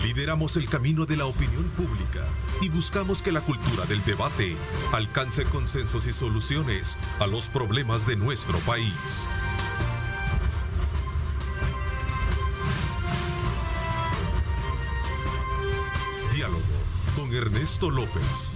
Lideramos el camino de la opinión pública y buscamos que la cultura del debate alcance consensos y soluciones a los problemas de nuestro país. Diálogo con Ernesto López.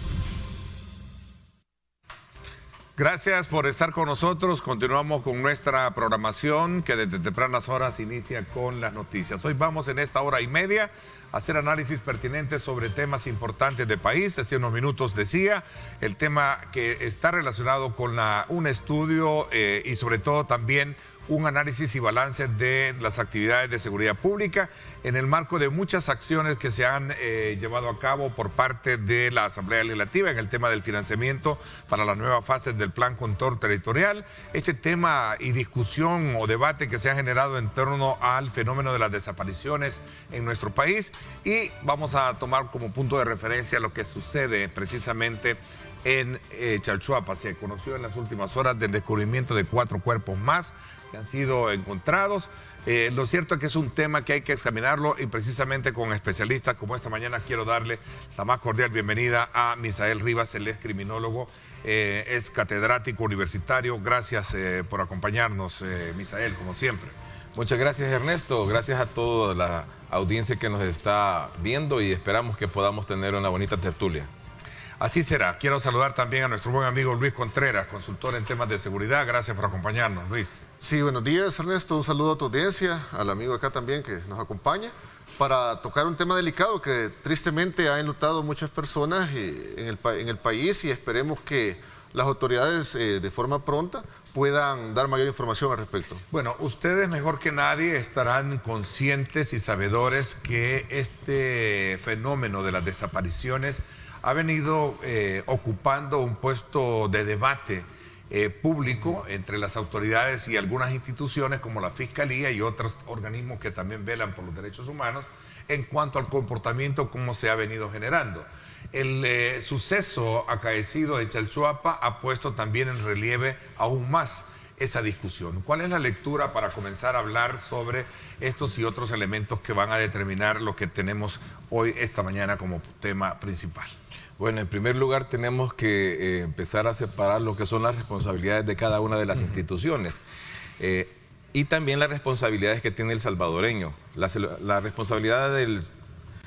Gracias por estar con nosotros. Continuamos con nuestra programación que desde tempranas horas inicia con las noticias. Hoy vamos en esta hora y media a hacer análisis pertinentes sobre temas importantes del país. Hace unos minutos decía el tema que está relacionado con un estudio y sobre todo también un análisis y balance de las actividades de seguridad pública en el marco de muchas acciones que se han llevado a cabo por parte de la Asamblea Legislativa en el tema del financiamiento para las nuevas fases del Plan Control Territorial. Este tema y discusión o debate que se ha generado en torno al fenómeno de las desapariciones en nuestro país, y vamos a tomar como punto de referencia lo que sucede precisamente en Chalchuapa. Se conoció en las últimas horas del descubrimiento de 4 cuerpos más que han sido encontrados. Lo cierto es que es un tema que hay que examinarlo, y precisamente con especialistas como esta mañana quiero darle la más cordial bienvenida a Misael Rivas. Él es criminólogo, es catedrático universitario. Gracias por acompañarnos, Misael, como siempre. Muchas gracias, Ernesto. Gracias a toda la audiencia que nos está viendo, y esperamos que podamos tener una bonita tertulia. Así será. Quiero saludar también a nuestro buen amigo Luis Contreras, consultor en temas de seguridad. Gracias por acompañarnos, Luis. Sí, buenos días, Ernesto. Un saludo a tu audiencia, al amigo acá también que nos acompaña, para tocar un tema delicado que tristemente ha enlutado muchas personas en el país, y esperemos que las autoridades de forma pronta puedan dar mayor información al respecto. Bueno, ustedes mejor que nadie estarán conscientes y sabedores que este fenómeno de las desapariciones ha venido ocupando un puesto de debate público entre las autoridades y algunas instituciones como la Fiscalía y otros organismos que también velan por los derechos humanos en cuanto al comportamiento como se ha venido generando. El suceso acaecido de Chalchuapa ha puesto también en relieve aún más esa discusión. ¿Cuál es la lectura para comenzar a hablar sobre estos y otros elementos que van a determinar lo que tenemos hoy, esta mañana, como tema principal? Bueno, en primer lugar tenemos que empezar a separar lo que son las responsabilidades de cada una de las instituciones y también las responsabilidades que tiene el salvadoreño. La responsabilidad del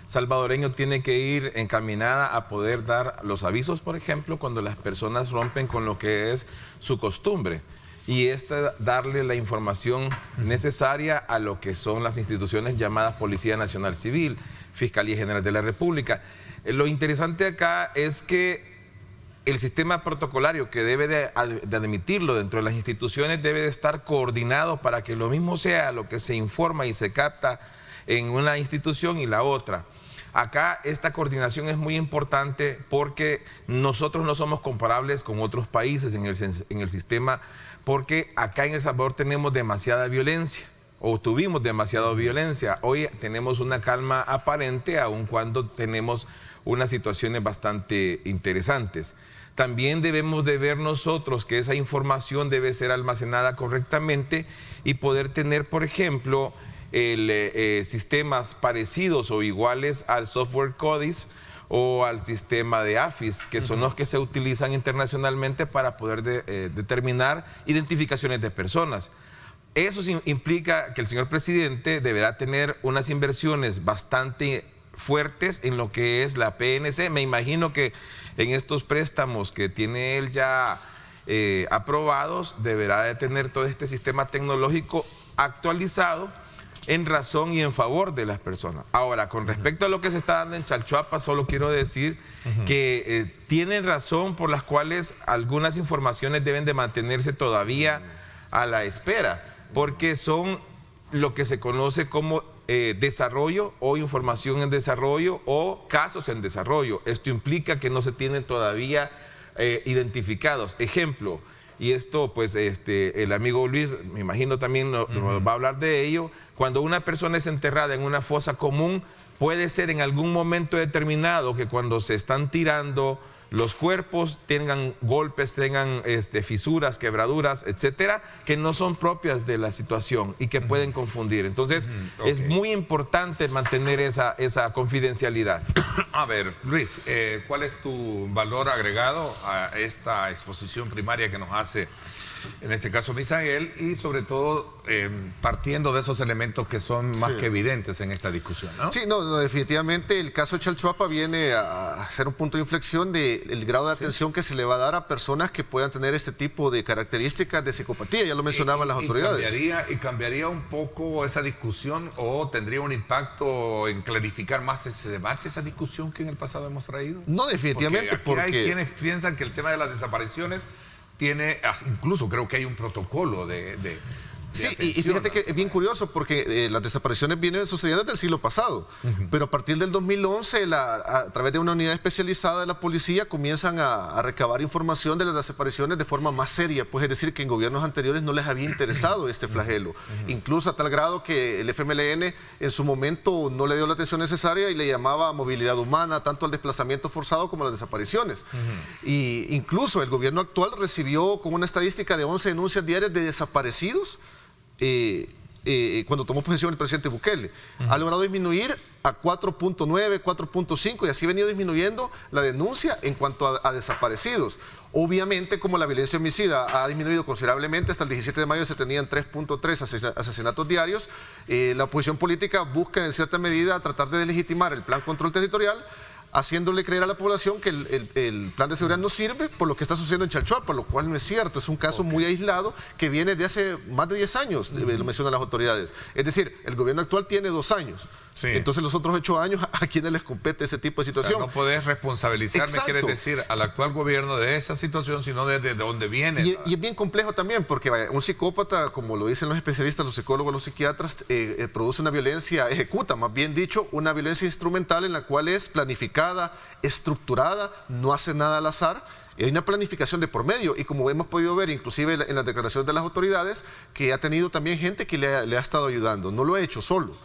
salvadoreño tiene que ir encaminada a poder dar los avisos, por ejemplo, cuando las personas rompen con lo que es su costumbre, y darle la información necesaria a lo que son las instituciones llamadas Policía Nacional Civil, Fiscalía General de la República. Lo interesante acá es que el sistema protocolario, que debe de admitirlo dentro de las instituciones, debe de estar coordinado para que lo mismo sea lo que se informa y se capta en una institución y la otra. Acá esta coordinación es muy importante porque nosotros no somos comparables con otros países en el sistema, porque acá en El Salvador tenemos demasiada violencia, o tuvimos demasiada violencia. Hoy tenemos una calma aparente, aun cuando tenemos unas situaciones bastante interesantes. También debemos de ver nosotros que esa información debe ser almacenada correctamente y poder tener, por ejemplo, sistemas parecidos o iguales al software CODIS o al sistema de AFIS, que son los que se utilizan internacionalmente para poder determinar identificaciones de personas. Eso implica que el señor presidente deberá tener unas inversiones bastante fuertes en lo que es la PNC. Me imagino que en estos préstamos que tiene él ya aprobados, deberá de tener todo este sistema tecnológico actualizado en razón y en favor de las personas. Ahora, con respecto a lo que se está dando en Chalchuapa, solo quiero decir que tienen razón por las cuales algunas informaciones deben de mantenerse todavía a la espera, porque son lo que se conoce como desarrollo o información en desarrollo o casos en desarrollo. Esto implica que no se tienen todavía identificados. Ejemplo, y esto pues el amigo Luis, me imagino también nos va a hablar de ello. Cuando una persona es enterrada en una fosa común, puede ser en algún momento determinado que cuando se están tirando los cuerpos, tengan golpes, tengan fisuras, quebraduras, etcétera, que no son propias de la situación y que pueden confundir. Entonces, es muy importante mantener esa confidencialidad. A ver, Luis, ¿cuál es tu valor agregado a esta exposición primaria que nos hace, en este caso, Misael, y sobre todo partiendo de esos elementos que son más que evidentes en esta discusión, ¿no? Sí, no, definitivamente el caso de Chalchuapa viene a ser un punto de inflexión del grado de atención que se le va a dar a personas que puedan tener este tipo de características de psicopatía, ya lo mencionaban las autoridades. ¿Cambiaría un poco esa discusión o tendría un impacto en clarificar más ese debate, esa discusión que en el pasado hemos traído? No, definitivamente, porque hay quienes piensan que el tema de las desapariciones tiene, incluso creo que hay un protocolo de sí, y fíjate que es bien curioso porque las desapariciones vienen sucediendo desde el siglo pasado, pero a partir del 2011, a través de una unidad especializada de la policía, comienzan a recabar información de las desapariciones de forma más seria, pues es decir, que en gobiernos anteriores no les había interesado este flagelo, incluso a tal grado que el FMLN en su momento no le dio la atención necesaria y le llamaba movilidad humana, tanto al desplazamiento forzado como a las desapariciones. Y incluso el gobierno actual recibió con una estadística de 11 denuncias diarias de desaparecidos, cuando tomó posesión el presidente Bukele, ha logrado disminuir a 4.9, 4.5 y así ha venido disminuyendo la denuncia en cuanto a desaparecidos. Obviamente, como la violencia homicida ha disminuido considerablemente, hasta el 17 de mayo se tenían 3.3 asesinatos diarios, la oposición política busca en cierta medida tratar de deslegitimar el plan control territorial, haciéndole creer a la población que el plan de seguridad no sirve por lo que está sucediendo en Chalchuapa, lo cual no es cierto, es un caso muy aislado que viene de hace más de 10 años, lo mencionan las autoridades. Es decir, el gobierno actual tiene 2 años, entonces los otros 8 años, ¿a quiénes les compete ese tipo de situación? O sea, no podés responsabilizar, me quieres decir, al actual gobierno de esa situación, sino desde dónde viene. Y es bien complejo también, porque un psicópata, como lo dicen los especialistas, los psicólogos, los psiquiatras, produce una violencia, ejecuta, más bien dicho, una violencia instrumental en la cual es planificada, estructurada, no hace nada al azar. Hay una planificación de por medio y como hemos podido ver inclusive en las declaraciones de las autoridades, que ha tenido también gente que le ha estado ayudando, no lo ha hecho solo.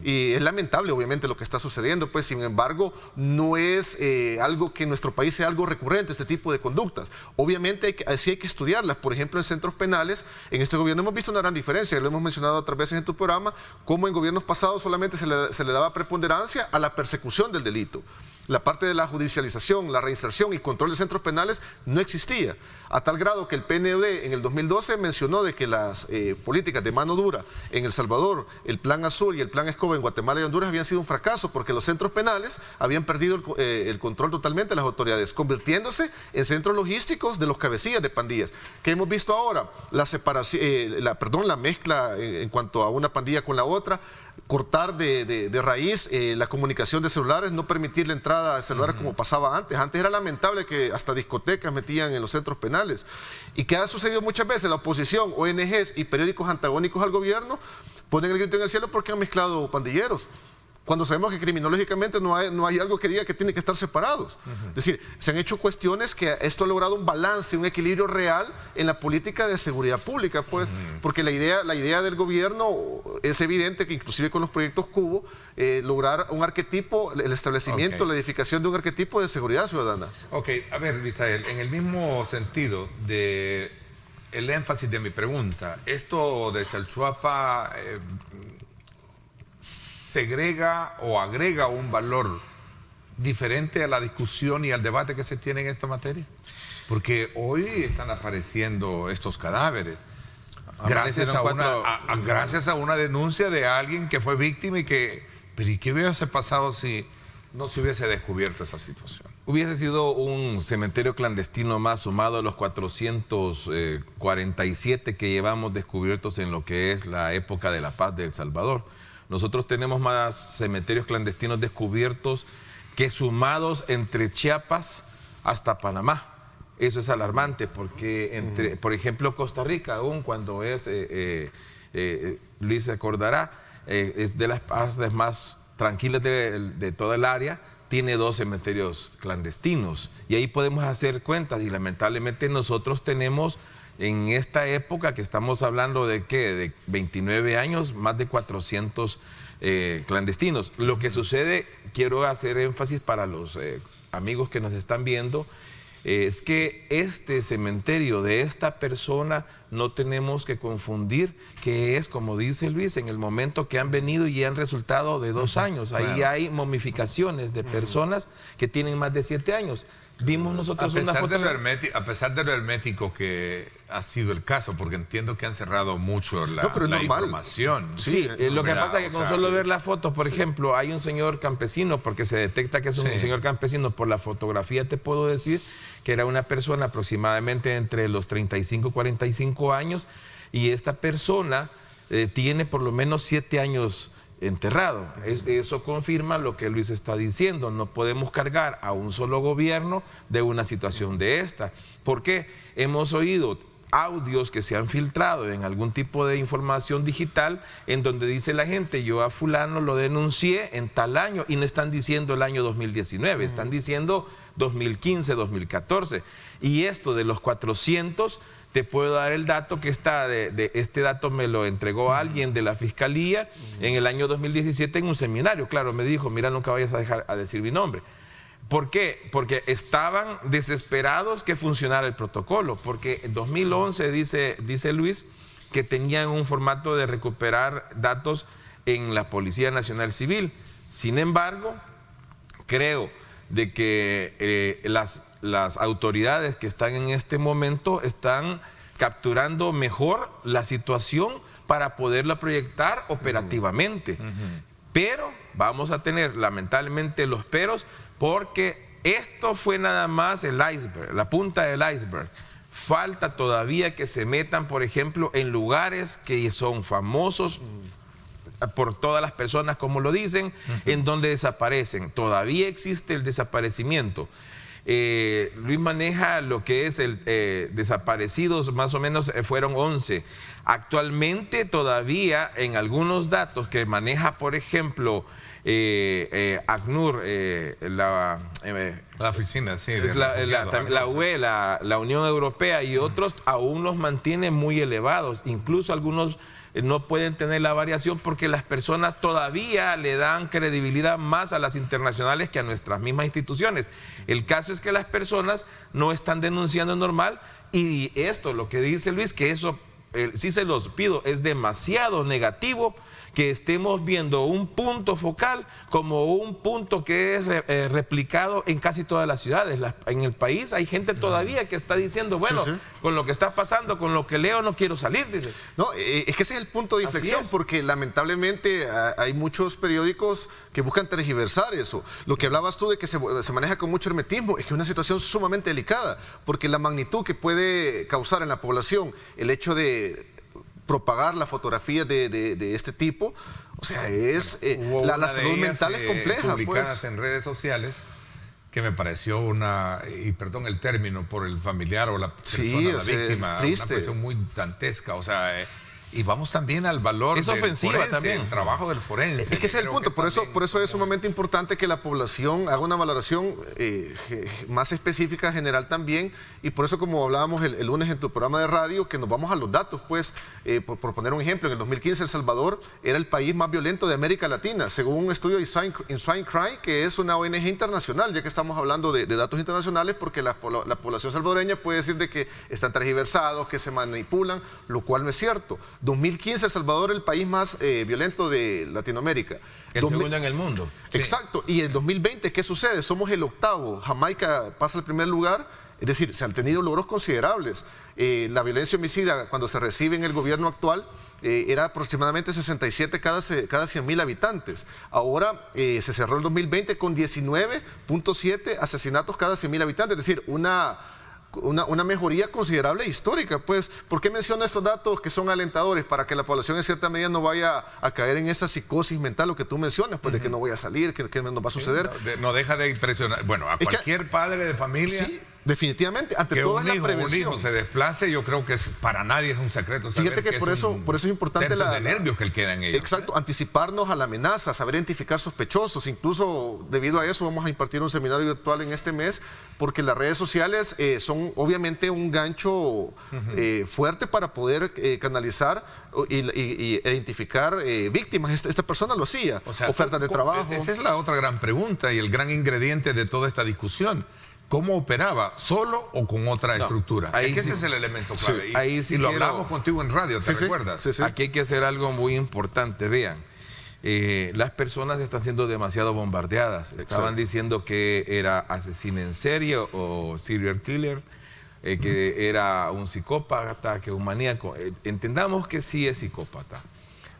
Y es lamentable obviamente lo que está sucediendo, pues sin embargo no es algo que en nuestro país sea algo recurrente, este tipo de conductas. Obviamente sí hay que estudiarlas, por ejemplo en centros penales, en este gobierno hemos visto una gran diferencia, lo hemos mencionado otras veces en tu programa, como en gobiernos pasados solamente se le daba preponderancia a la persecución del delito. La parte de la judicialización, la reinserción y control de centros penales no existía, a tal grado que el PNUD en el 2012 mencionó de que las políticas de mano dura en El Salvador, el Plan Azul y el Plan Escoba en Guatemala y Honduras habían sido un fracaso porque los centros penales habían perdido el control totalmente de las autoridades, convirtiéndose en centros logísticos de los cabecillas de pandillas. ¿Qué hemos visto ahora? La separación, la mezcla en cuanto a una pandilla con la otra, cortar de raíz la comunicación de celulares, no permitir la entrada de celulares como pasaba antes. Antes era lamentable que hasta discotecas metían en los centros penales. ¿Y qué ha sucedido muchas veces? La oposición, ONGs y periódicos antagónicos al gobierno ponen el grito en el cielo porque han mezclado pandilleros, cuando sabemos que criminológicamente no hay algo que diga que tienen que estar separados. Es decir, se han hecho cuestiones que esto ha logrado un balance, un equilibrio real en la política de seguridad pública, pues, porque la idea del gobierno es evidente que inclusive con los proyectos Cubo, lograr un arquetipo, el establecimiento, la edificación de un arquetipo de seguridad ciudadana. Ok, a ver, Misael, en el mismo sentido de el énfasis de mi pregunta, esto de Chalchuapa segrega o agrega un valor diferente a la discusión y al debate que se tiene en esta materia, porque hoy están apareciendo estos cadáveres gracias a una denuncia de alguien que fue víctima y que, pero ¿y qué hubiese pasado si no se hubiese descubierto esa situación? Hubiese sido un cementerio clandestino más sumado a los 447 que llevamos descubiertos en lo que es la época de la paz de El Salvador. Nosotros tenemos más cementerios clandestinos descubiertos que sumados entre Chiapas hasta Panamá. Eso es alarmante porque, por ejemplo, Costa Rica, aún cuando es, Luis se acordará, es de las partes más tranquilas de toda el área, tiene 2 cementerios clandestinos. Y ahí podemos hacer cuentas y lamentablemente nosotros tenemos en esta época que estamos hablando de ¿qué? De 29 años, más de 400 clandestinos. Lo que sucede, quiero hacer énfasis para los amigos que nos están viendo, es que este cementerio de esta persona no tenemos que confundir que es, como dice Luis, en el momento que han venido y han resultado de 2 años. Ahí hay momificaciones de personas que tienen más de 7 años. Vimos nosotros una foto. A pesar de lo hermético que ha sido el caso, porque entiendo que han cerrado mucho la información. Sí, lo que pasa es que con solo ver la foto, por ejemplo, hay un señor campesino, porque se detecta que es un señor campesino por la fotografía, te puedo decir que era una persona aproximadamente entre los 35 y 45 años, y esta persona tiene por lo menos 7 años enterrado. Eso confirma lo que Luis está diciendo. No podemos cargar a un solo gobierno de una situación de esta. ¿Por qué? Hemos oído audios que se han filtrado en algún tipo de información digital en donde dice la gente, yo a fulano lo denuncié en tal año, y no están diciendo el año 2019, están diciendo 2015, 2014. Y esto de los 400... te puedo dar el dato que está este dato me lo entregó alguien de la Fiscalía en el año 2017 en un seminario. Claro, me dijo, mira, nunca vayas a dejar a decir mi nombre. ¿Por qué? Porque estaban desesperados que funcionara el protocolo, porque en 2011 dice Luis que tenían un formato de recuperar datos en la Policía Nacional Civil. Sin embargo, creo de que las autoridades que están en este momento están capturando mejor la situación para poderla proyectar operativamente. Pero vamos a tener lamentablemente los peros, porque esto fue nada más el iceberg, la punta del iceberg. Falta todavía que se metan, por ejemplo, en lugares que son famosos por todas las personas, como lo dicen, en donde desaparecen. Todavía existe el desaparecimiento. Luis maneja lo que es el desaparecidos, más o menos fueron 11. Actualmente todavía en algunos datos que maneja, por ejemplo, ACNUR, la oficina, sí, la UE, la Unión Europea y otros, aún los mantiene muy elevados. Incluso algunos no pueden tener la variación porque las personas todavía le dan credibilidad más a las internacionales que a nuestras mismas instituciones. El caso es que las personas no están denunciando normal, y esto, lo que dice Luis, que eso, sí se los pido, es demasiado negativo que estemos viendo un punto focal como un punto que es replicado en casi todas las ciudades. En el país hay gente todavía que está diciendo, bueno, con lo que está pasando, con lo que leo, no quiero salir, dice. No, es que ese es el punto de inflexión, porque lamentablemente hay muchos periódicos que buscan tergiversar eso. Lo que hablabas tú de que se maneja con mucho hermetismo, es que es una situación sumamente delicada, porque la magnitud que puede causar en la población el hecho de propagar la fotografía de este tipo, o sea, es la salud mental es compleja. Publicadas en redes sociales, que me pareció y perdón el término, por el familiar o la persona, la víctima, una cuestión muy dantesca, o sea, y vamos también al valor del forense, también. El trabajo del forense. Es que ese es el punto, por eso es sumamente importante que la población haga una valoración más específica, general también, y por eso, como hablábamos el lunes en tu programa de radio, que nos vamos a los datos, pues, por poner un ejemplo, en el 2015 El Salvador era el país más violento de América Latina, según un estudio de Swine Crime, que es una ONG internacional, ya que estamos hablando de datos internacionales, porque la población salvadoreña puede decir de que están tergiversados, que se manipulan, lo cual no es cierto. 2015 El Salvador el país más violento de Latinoamérica. El segundo en el mundo. Exacto. Y el 2020, ¿qué sucede? Somos el 8º. Jamaica pasa al primer lugar. Es decir, se han tenido logros considerables. La violencia homicida, cuando se recibe en el gobierno actual, era aproximadamente 67 cada 100.000 habitantes. Ahora se cerró el 2020 con 19.7 asesinatos cada 100.000 habitantes. Es decir, una mejoría considerable e histórica. Pues, ¿por qué menciono estos datos que son alentadores? Para que la población en cierta medida no vaya a caer en esa psicosis mental, lo que tú mencionas, pues de que no voy a salir, que nos va a suceder. No deja de impresionar. Bueno, a cualquier padre de familia. Sí, definitivamente, ante todo es la prevención. Un hijo se desplace, yo creo que para nadie es un secreto saber. Fíjate que por eso es importante de nervios que queda en ellos. Exacto, anticiparnos a la amenaza, saber identificar sospechosos. Incluso debido a eso vamos a impartir un seminario virtual en este mes, porque las redes sociales son obviamente un gancho fuerte para poder canalizar y identificar víctimas. Esta persona lo hacía, o sea, ofertas de trabajo. Esa es la otra gran pregunta y el gran ingrediente de toda esta discusión. ¿cómo operaba? ¿Solo o con otra estructura? Es que ese es el elemento clave. Sí, ahí sí y lo hablamos contigo en radio, ¿te recuerdas? Sí. Aquí hay que hacer algo muy importante, vean. Las personas están siendo demasiado bombardeadas. Estaban diciendo que era asesino en serie o serial killer, que era un psicópata, que un maníaco. Entendamos que sí es psicópata.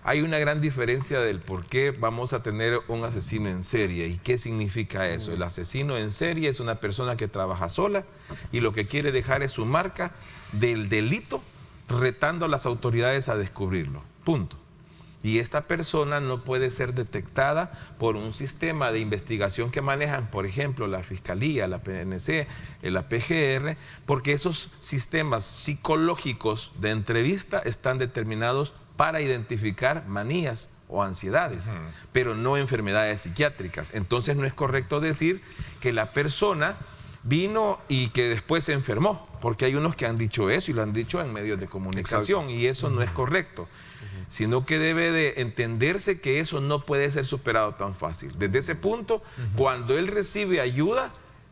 Hay una gran diferencia del por qué vamos a tener un asesino en serie y qué significa eso. El asesino en serie es una persona que trabaja sola y lo que quiere dejar es su marca del delito, retando a las autoridades a descubrirlo. Punto. Y esta persona no puede ser detectada por un sistema de investigación que manejan, por ejemplo, la Fiscalía, la PNC, la PGR, porque esos sistemas psicológicos de entrevista están determinados para identificar manías o ansiedades, pero no enfermedades psiquiátricas. Entonces no es correcto decir que la persona vino y que después se enfermó, porque hay unos que han dicho eso y lo han dicho en medios de comunicación. Exacto. Y eso no es correcto. Sino que debe de entenderse que eso no puede ser superado tan fácil. Desde ese punto, cuando él recibe ayuda,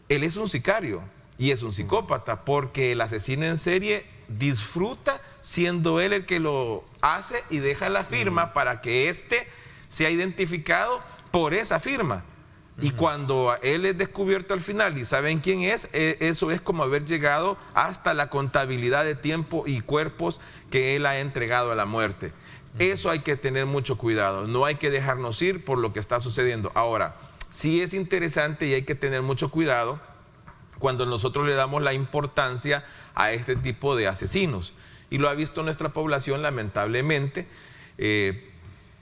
él es un sicario y es un psicópata, porque el asesino en serie disfruta siendo él el que lo hace y deja la firma para que éste sea identificado por esa firma. Y cuando él es descubierto al final y saben quién es, eso es como haber llegado hasta la contabilidad de tiempo y cuerpos que él ha entregado a la muerte. Eso hay que tener mucho cuidado, no hay que dejarnos ir por lo que está sucediendo. Ahora, sí es interesante y hay que tener mucho cuidado cuando nosotros le damos la importancia a este tipo de asesinos. Y lo ha visto nuestra población, lamentablemente,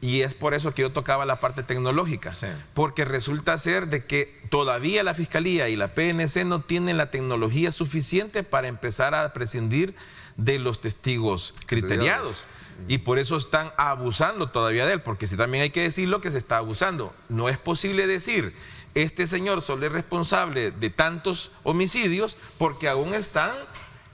y es por eso que yo tocaba la parte tecnológica, porque resulta ser de que todavía la Fiscalía y la PNC no tienen la tecnología suficiente para empezar a prescindir de los testigos criteriados. Y por eso están abusando todavía de él, porque sí, también hay que decirlo que se está abusando. No es posible decir, este señor solo es responsable de tantos homicidios porque aún están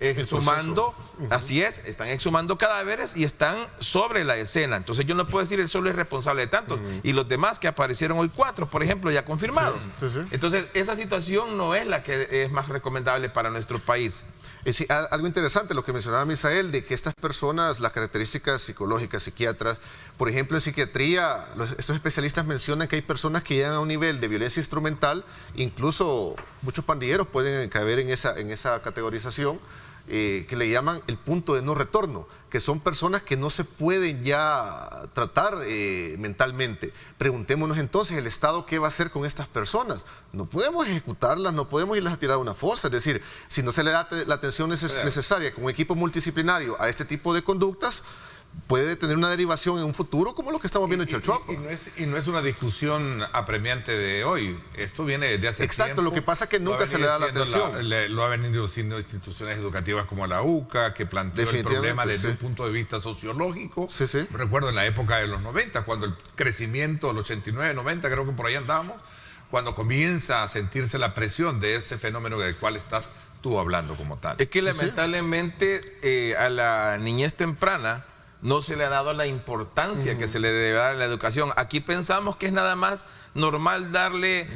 exhumando, así es, están exhumando cadáveres y están sobre la escena. Entonces yo no puedo decir él solo es responsable de tantos. Y los demás que aparecieron hoy, 4, por ejemplo, ya confirmados. Entonces esa situación no es la que es más recomendable para nuestro país. Sí, algo interesante lo que mencionaba Misael, de que estas personas, las características psicológicas, psiquiatras, por ejemplo en psiquiatría, estos especialistas mencionan que hay personas que llegan a un nivel de violencia instrumental, incluso muchos pandilleros pueden caer en esa categorización, que le llaman el punto de no retorno, que son personas que no se pueden ya tratar mentalmente. Preguntémonos entonces, ¿el Estado qué va a hacer con estas personas? No podemos ejecutarlas, no podemos irlas a tirar a una fosa. Es decir, si no se le da la atención necesaria con un equipo multidisciplinario a este tipo de conductas, puede tener una derivación en un futuro como lo que estamos viendo en Chalchuapa. Y no es una discusión apremiante de hoy. Esto viene desde hace tiempo. Exacto, lo que pasa es que nunca se le da la atención. Lo ha venido siendo instituciones educativas como la UCA, que planteó el problema desde un punto de vista sociológico. Recuerdo en la época de los 90, cuando el crecimiento, el 89, 90, creo que por ahí andábamos, cuando comienza a sentirse la presión de ese fenómeno del cual estás tú hablando como tal. Es que lamentablemente a la niñez temprana no se le ha dado la importancia que se le debe dar a la educación. Aquí pensamos que es nada más normal darle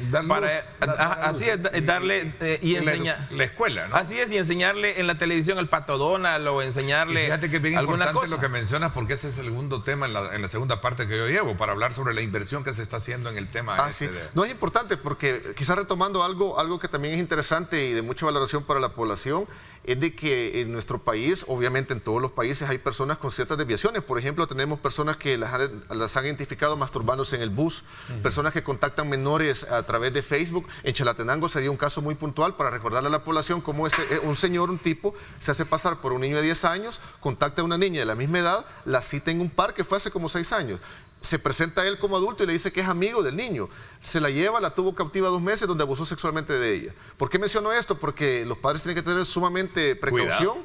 y enseñar la escuela, ¿no? Así es, y enseñarle en la televisión el Pato Donald o enseñarle. Y fíjate que es bien alguna importante cosa. lo que mencionas, porque ese es el segundo tema en la segunda parte que yo llevo, para hablar sobre la inversión que se está haciendo en el tema. No, es importante porque quizás retomando algo que también es interesante y de mucha valoración para la población, es de que en nuestro país, obviamente en todos los países, hay personas con ciertas desviaciones. Por ejemplo, tenemos personas que las han identificado masturbándose en el bus, personas que contactan menores a través de Facebook. En Chalatenango se dio un caso muy puntual para recordarle a la población cómo un tipo, se hace pasar por un niño de 10 años, contacta a una niña de la misma edad, la cita en un parque, fue hace como 6 años. Se presenta a él como adulto y le dice que es amigo del niño. Se la lleva, la tuvo cautiva 2 meses donde abusó sexualmente de ella. ¿Por qué menciono esto? Porque los padres tienen que tener sumamente precaución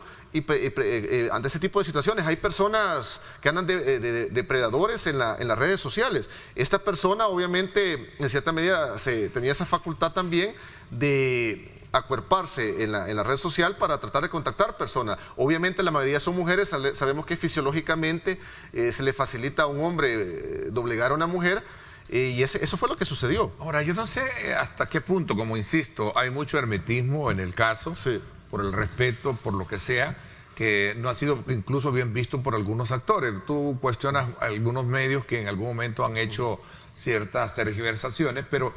ante ese tipo de situaciones. Hay personas que andan de depredadores en las redes sociales. Esta persona obviamente en cierta medida tenía esa facultad también de acuerparse en la red social para tratar de contactar personas. Obviamente la mayoría son mujeres, sabemos que fisiológicamente se le facilita a un hombre doblegar a una mujer, y eso fue lo que sucedió. Ahora, yo no sé hasta qué punto, como insisto, hay mucho hermetismo en el caso, Sí. por el respeto, por lo que sea, que no ha sido incluso bien visto por algunos actores. Tú cuestionas algunos medios que en algún momento han hecho ciertas tergiversaciones, pero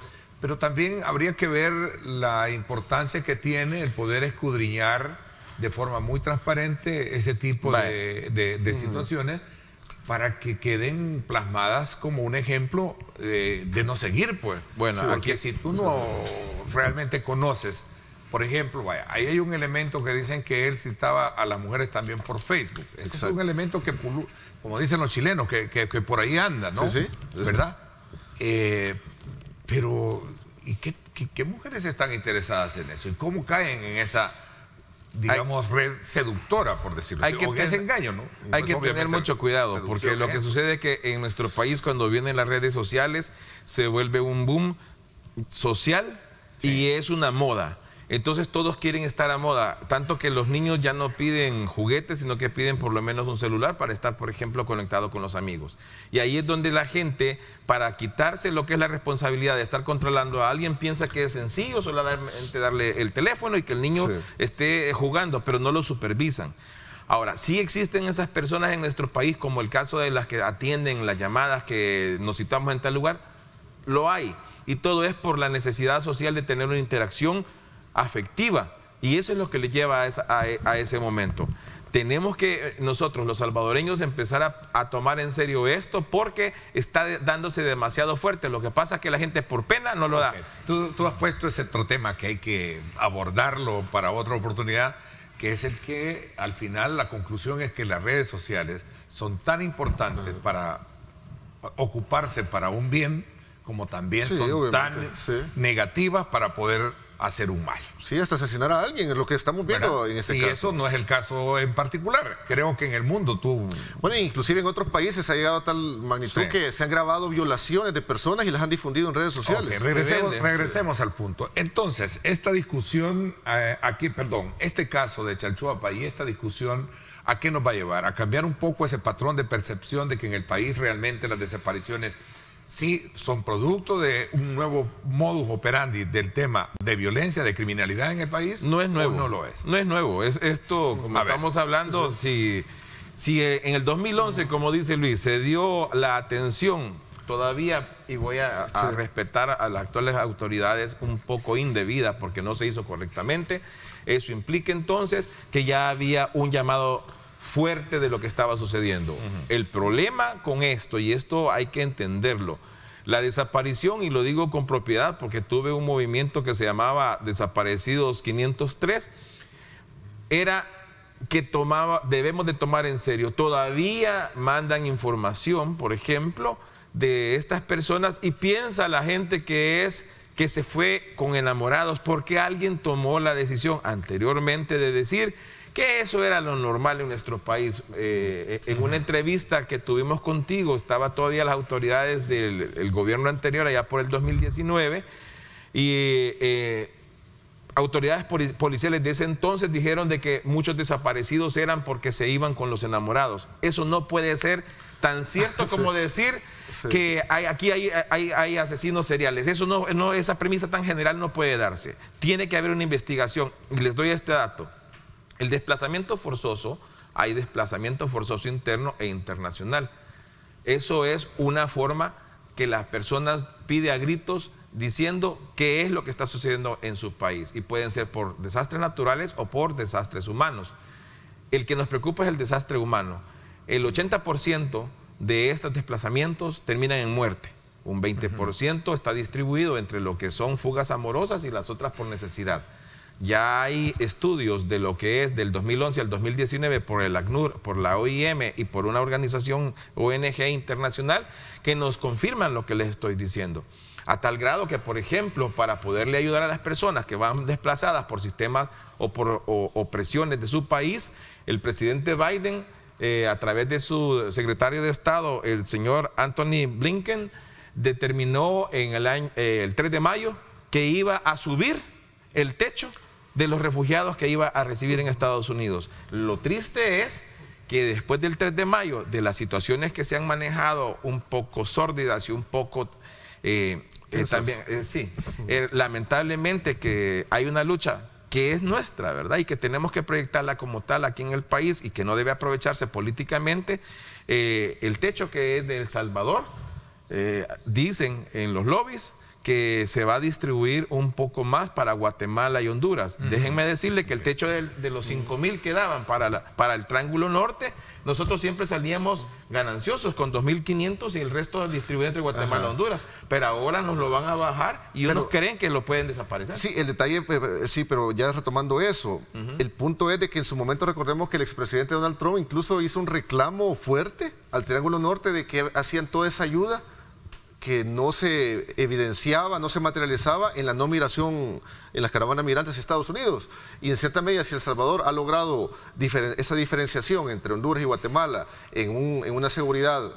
también habría que ver la importancia que tiene el poder escudriñar de forma muy transparente ese tipo de situaciones para que queden plasmadas como un ejemplo de no seguir, pues. Bueno, Porque aquí- si tú no realmente conoces, por ejemplo, ahí hay un elemento que dicen que él citaba a las mujeres también por Facebook. Ese Exacto. es un elemento que, como dicen los chilenos, que por ahí anda, ¿no? Sí. ¿Verdad? Pero, ¿y qué mujeres están interesadas en eso? ¿Y cómo caen en esa, digamos, red seductora, por decirlo así? O en ese engaño, ¿no? Hay Pues, que tener obviamente, mucho cuidado, seducción porque lo es que eso. sucede es que en nuestro país, cuando vienen las redes sociales, se vuelve un boom social y es una moda. Entonces todos quieren estar a moda, tanto que los niños ya no piden juguetes, sino que piden por lo menos un celular para estar, por ejemplo, conectado con los amigos. Y ahí es donde la gente, para quitarse lo que es la responsabilidad de estar controlando a alguien, piensa que es sencillo solamente darle el teléfono y que el niño Sí. esté jugando, pero no lo supervisan. Ahora, sí existen esas personas en nuestro país, como el caso de las que atienden las llamadas que nos citamos en tal lugar, lo hay. Y todo es por la necesidad social de tener una interacción afectiva. Y eso es lo que le lleva a ese momento. Tenemos que nosotros, los salvadoreños, empezar a tomar en serio esto porque está dándose demasiado fuerte. Lo que pasa es que la gente por pena no lo da. Tú has puesto ese otro tema que hay que abordarlo para otra oportunidad, que es el que al final la conclusión es que las redes sociales son tan importantes para ocuparse para un bien como también Sí, son tan obviamente, sí. negativas para poder hacer un mal. Sí, hasta asesinar a alguien es lo que estamos viendo ¿Verdad? en este y caso. eso no es el caso en particular. Creo que en el mundo tú... Bueno, inclusive en otros países ha llegado a tal magnitud Sí. que se han grabado violaciones de personas y las han difundido en redes sociales. Ok, regresemos al punto. Entonces, esta discusión este caso de Chalchuapa y esta discusión, ¿a qué nos va a llevar? A cambiar un poco ese patrón de percepción de que en el país realmente las desapariciones sí son producto de un nuevo modus operandi del tema de violencia, de criminalidad en el país. No es nuevo. ¿O no lo es? No es nuevo. Es esto, como A ver. estamos hablando, si en el 2011, como dice Luis, se dio la atención todavía, y voy a respetar a las actuales autoridades, un poco indebida porque no se hizo correctamente, eso implica entonces que ya había un llamado fuerte de lo que estaba sucediendo. El problema con esto, y esto hay que entenderlo, la desaparición, y lo digo con propiedad porque tuve un movimiento que se llamaba Desaparecidos 503, era que debemos de tomar en serio. Todavía mandan información, por ejemplo, de estas personas y piensa la gente que se fue con enamorados porque alguien tomó la decisión anteriormente de decir que eso era lo normal en nuestro país. En una entrevista que tuvimos contigo, estaba todavía las autoridades del gobierno anterior, allá por el 2019, y autoridades policiales de ese entonces dijeron de que muchos desaparecidos eran porque se iban con los enamorados. Eso no puede ser tan cierto como decir que aquí hay asesinos seriales. Eso no, esa premisa tan general no puede darse. Tiene que haber una investigación. Y les doy este dato. El desplazamiento forzoso, hay desplazamiento forzoso interno e internacional. Eso es una forma que las personas piden a gritos diciendo qué es lo que está sucediendo en su país. Y pueden ser por desastres naturales o por desastres humanos. El que nos preocupa es el desastre humano. El 80% de estos desplazamientos terminan en muerte. Un 20% está distribuido entre lo que son fugas amorosas y las otras por necesidad. Ya hay estudios de lo que es del 2011 al 2019 por el ACNUR, por la OIM y por una organización ONG internacional que nos confirman lo que les estoy diciendo. A tal grado que, por ejemplo, para poderle ayudar a las personas que van desplazadas por sistemas o por opresiones de su país, el presidente Biden, a través de su secretario de Estado, el señor Anthony Blinken, determinó en el 3 de mayo que iba a subir el techo de los refugiados que iba a recibir en Estados Unidos. Lo triste es que después del 3 de mayo, de las situaciones que se han manejado un poco sórdidas y un poco también, lamentablemente que hay una lucha que es nuestra, ¿verdad? Y que tenemos que proyectarla como tal aquí en el país y que no debe aprovecharse políticamente. El techo que es de El Salvador, dicen en los lobbies que se va a distribuir un poco más para Guatemala y Honduras. Déjenme decirle que el techo de los 5,000 que daban para el Triángulo Norte, nosotros siempre salíamos gananciosos con 2,500 y el resto distribuido entre Guatemala y Honduras. Pero ahora nos lo van a bajar y unos creen que lo pueden desaparecer. Sí, el detalle, sí, pero ya retomando eso, el punto es de que en su momento recordemos que el expresidente Donald Trump incluso hizo un reclamo fuerte al Triángulo Norte de que hacían toda esa ayuda que no se evidenciaba, no se materializaba en la no migración en las caravanas migrantes a Estados Unidos. Y en cierta medida, si El Salvador ha logrado esa diferenciación entre Honduras y Guatemala en una seguridad,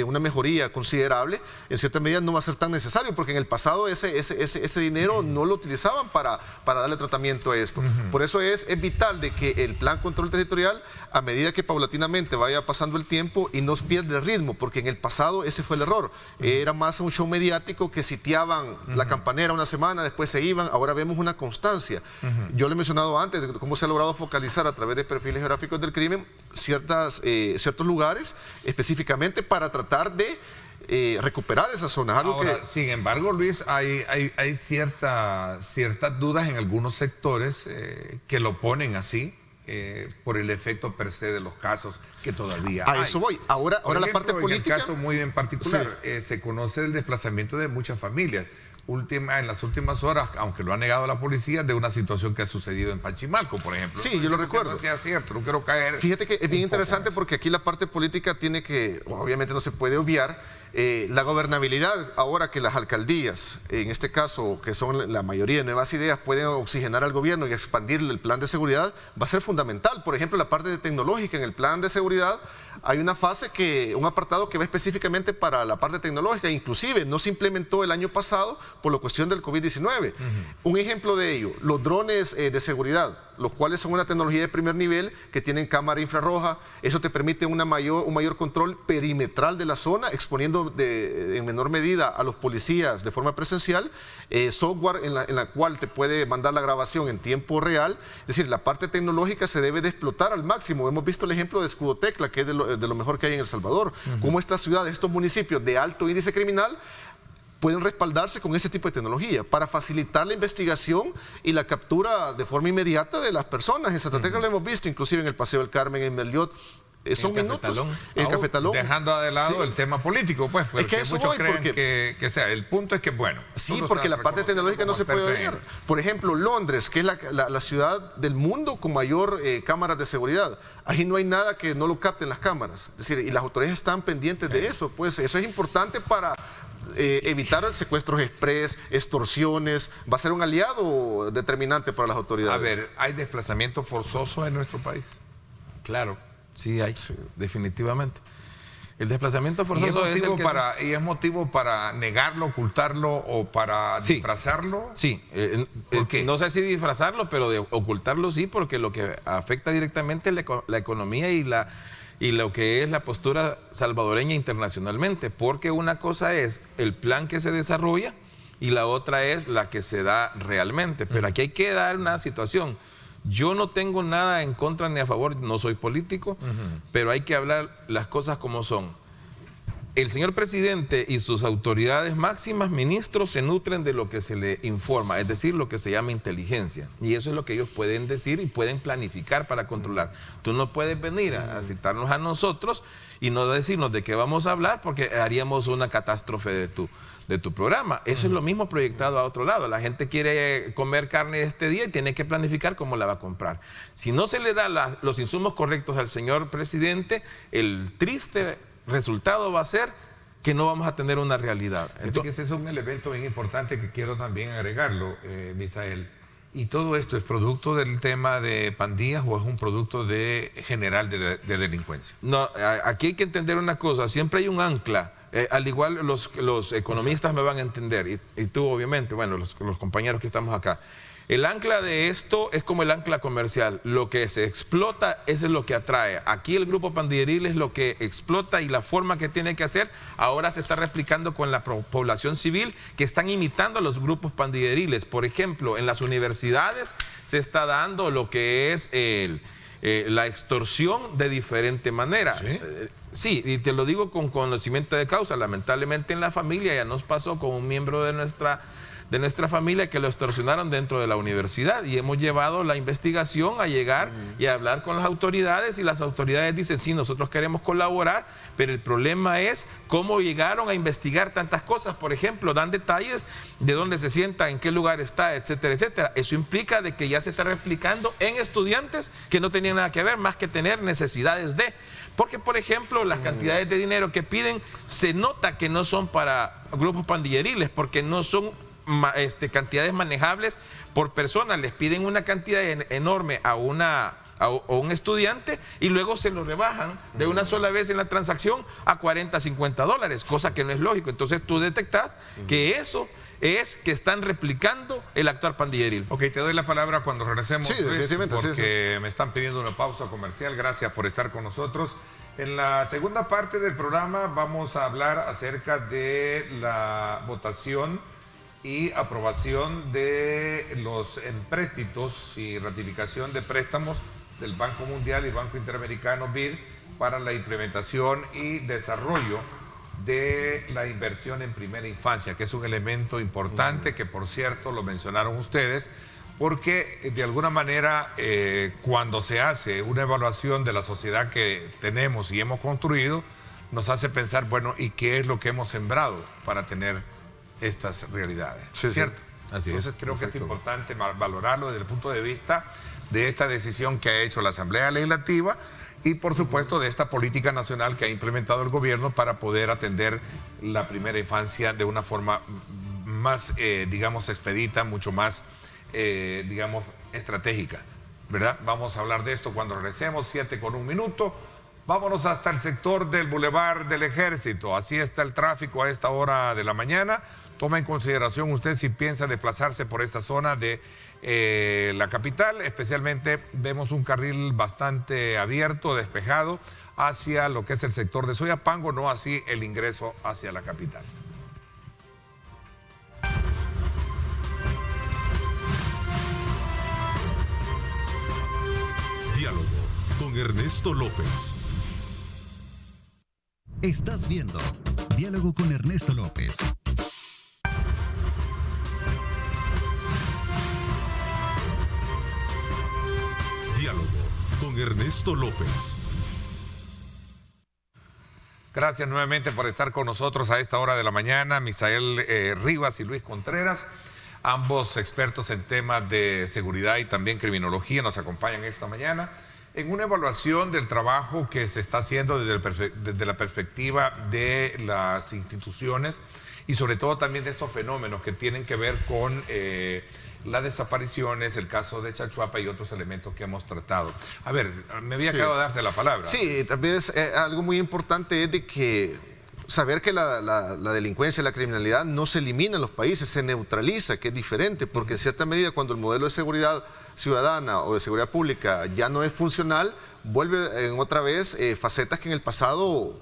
una mejoría considerable, en cierta medida no va a ser tan necesario, porque en el pasado ese dinero no lo utilizaban para darle tratamiento a esto. Por eso es vital de que el plan control territorial, a medida que paulatinamente vaya pasando el tiempo y no pierda el ritmo, porque en el pasado ese fue el error. Era más un show mediático que siteaban la campanera una semana, después se iban. Ahora vemos una constancia. Yo le he mencionado antes de cómo se ha logrado focalizar a través de perfiles geográficos del crimen ciertos lugares específicamente para tratar de recuperar esas zonas. Ahora, sin embargo, Luis, hay ciertas dudas en algunos sectores que lo ponen así por el efecto per se de los casos que todavía hay. A eso voy. Ahora la parte política. En el caso muy en particular, se conoce el desplazamiento de muchas familias. En las últimas horas, aunque lo ha negado la policía, de una situación que ha sucedido en Panchimalco, por ejemplo. Sí, yo lo recuerdo. No sea cierto, no quiero caer. Fíjate que es bien interesante porque aquí la parte política tiene que, obviamente no se puede obviar, la gobernabilidad. Ahora que las alcaldías, en este caso, que son la mayoría de Nuevas Ideas, pueden oxigenar al gobierno y expandirle el plan de seguridad, va a ser fundamental. Por ejemplo, la parte tecnológica en el plan de seguridad, hay una fase un apartado que va específicamente para la parte tecnológica, inclusive no se implementó el año pasado por la cuestión del COVID-19. Un ejemplo de ello, los drones de seguridad, los cuales son una tecnología de primer nivel que tienen cámara infrarroja. Eso te permite un mayor control perimetral de la zona, exponiendo en menor medida a los policías de forma presencial, software en la cual te puede mandar la grabación en tiempo real. Es decir, la parte tecnológica se debe de explotar al máximo. Hemos visto el ejemplo de Escudo Tecla, que es de lo mejor que hay en El Salvador. Cómo estas ciudades, estos municipios de alto índice criminal pueden respaldarse con ese tipo de tecnología para facilitar la investigación y la captura de forma inmediata de las personas. En Santa Tecla lo hemos visto, inclusive en el Paseo del Carmen, en Merliot. Son minutos en el Cafetalón. Dejando de lado el tema político, pues, porque es que eso muchos creen que sea. El punto es que, bueno. Sí, porque la parte tecnológica no se puede ver. Por ejemplo, Londres, que es la ciudad del mundo con mayor cámaras de seguridad. Ahí no hay nada que no lo capten las cámaras. Es decir, y las autoridades están pendientes de eso. Pues eso es importante para evitar secuestros express, extorsiones. Va a ser un aliado determinante para las autoridades. A ver, ¿hay desplazamiento forzoso en nuestro país? Claro, sí hay, definitivamente. El desplazamiento forzoso es motivo para negarlo, ocultarlo o para disfrazarlo. Sí, no sé si disfrazarlo, pero de ocultarlo sí, porque lo que afecta directamente es la economía y lo que es la postura salvadoreña internacionalmente, porque una cosa es el plan que se desarrolla y la otra es la que se da realmente. Pero aquí hay que dar una situación. Yo no tengo nada en contra ni a favor, no soy político, pero hay que hablar las cosas como son. El señor presidente y sus autoridades máximas, ministros, se nutren de lo que se le informa, es decir, lo que se llama inteligencia. Y eso es lo que ellos pueden decir y pueden planificar para controlar. Tú no puedes venir a citarnos a nosotros y no decirnos de qué vamos a hablar porque haríamos una catástrofe de tu programa. Eso es lo mismo proyectado a otro lado. La gente quiere comer carne este día y tiene que planificar cómo la va a comprar. Si no se le da los insumos correctos al señor presidente, el triste resultado va a ser que no vamos a tener una realidad. Entonces, ese es un elemento bien importante que quiero también agregarlo, Misael. ¿Y todo esto es producto del tema de pandillas o es un producto general de delincuencia? No, aquí hay que entender una cosa. Siempre hay un ancla al igual los economistas me van a entender, y tú obviamente, bueno, los compañeros que estamos acá. El ancla de esto es como el ancla comercial. Lo que se explota, eso es lo que atrae. Aquí el grupo pandilleril es lo que explota y la forma que tiene que hacer ahora se está replicando con la población civil que están imitando a los grupos pandilleriles. Por ejemplo, en las universidades se está dando lo que es la extorsión de diferente manera. ¿Sí? Sí, y te lo digo con conocimiento de causa. Lamentablemente en la familia ya nos pasó con un miembro de nuestra familia que lo extorsionaron dentro de la universidad y hemos llevado la investigación a llegar y a hablar con las autoridades y las autoridades dicen, sí, nosotros queremos colaborar, pero el problema es cómo llegaron a investigar tantas cosas. Por ejemplo, dan detalles de dónde se sienta, en qué lugar está, etcétera, etcétera. Eso implica de que ya se está replicando en estudiantes que no tenían nada que ver más que tener necesidades de... Porque, por ejemplo, las cantidades de dinero que piden se nota que no son para grupos pandilleriles porque no son cantidades manejables por persona. Les piden una cantidad enorme a un estudiante y luego se lo rebajan de una sola vez en la transacción a 40, 50 dólares, cosa que no es lógico. Entonces tú detectas que eso es que están replicando el actuar pandilleril. Ok, te doy la palabra cuando regresemos, sí, Luis, definitivamente, porque me están pidiendo una pausa comercial. Gracias por estar con nosotros. En la segunda parte del programa vamos a hablar acerca de la votación y aprobación de los empréstitos y ratificación de préstamos del Banco Mundial y Banco Interamericano BID para la implementación y desarrollo de la inversión en primera infancia, que es un elemento importante que, por cierto, lo mencionaron ustedes, porque de alguna manera cuando se hace una evaluación de la sociedad que tenemos y hemos construido, nos hace pensar, bueno, ¿y qué es lo que hemos sembrado para tener estas realidades? Sí, ¿cierto? sí. Así Entonces es. creo que es Perfecto. importante valorarlo desde el punto de vista de esta decisión que ha hecho la Asamblea Legislativa y por supuesto de esta política nacional que ha implementado el gobierno para poder atender la primera infancia de una forma más, digamos, expedita, mucho más, digamos, estratégica, ¿verdad? Vamos a hablar de esto cuando regresemos, 7:01. Vámonos hasta el sector del Boulevard del Ejército. Así está el tráfico a esta hora de la mañana. Toma en consideración usted si piensa desplazarse por esta zona de la capital. Especialmente vemos un carril bastante abierto, despejado, hacia lo que es el sector de Soyapango, no así el ingreso hacia la capital. Diálogo con Ernesto López. Estás viendo Diálogo con Ernesto López. Diálogo con Ernesto López. Gracias nuevamente por estar con nosotros a esta hora de la mañana. Misael Rivas y Luis Contreras, ambos expertos en temas de seguridad y también criminología, nos acompañan esta mañana en una evaluación del trabajo que se está haciendo desde la perspectiva de las instituciones y sobre todo también de estos fenómenos que tienen que ver con las desapariciones, el caso de Chalchuapa y otros elementos que hemos tratado. A ver, me había quedado de darte la palabra. Sí, también es algo muy importante es de que saber que la delincuencia, la criminalidad no se elimina en los países, se neutraliza, que es diferente, porque en cierta medida cuando el modelo de seguridad ciudadana o de seguridad pública ya no es funcional, vuelve en otra vez facetas que en el pasado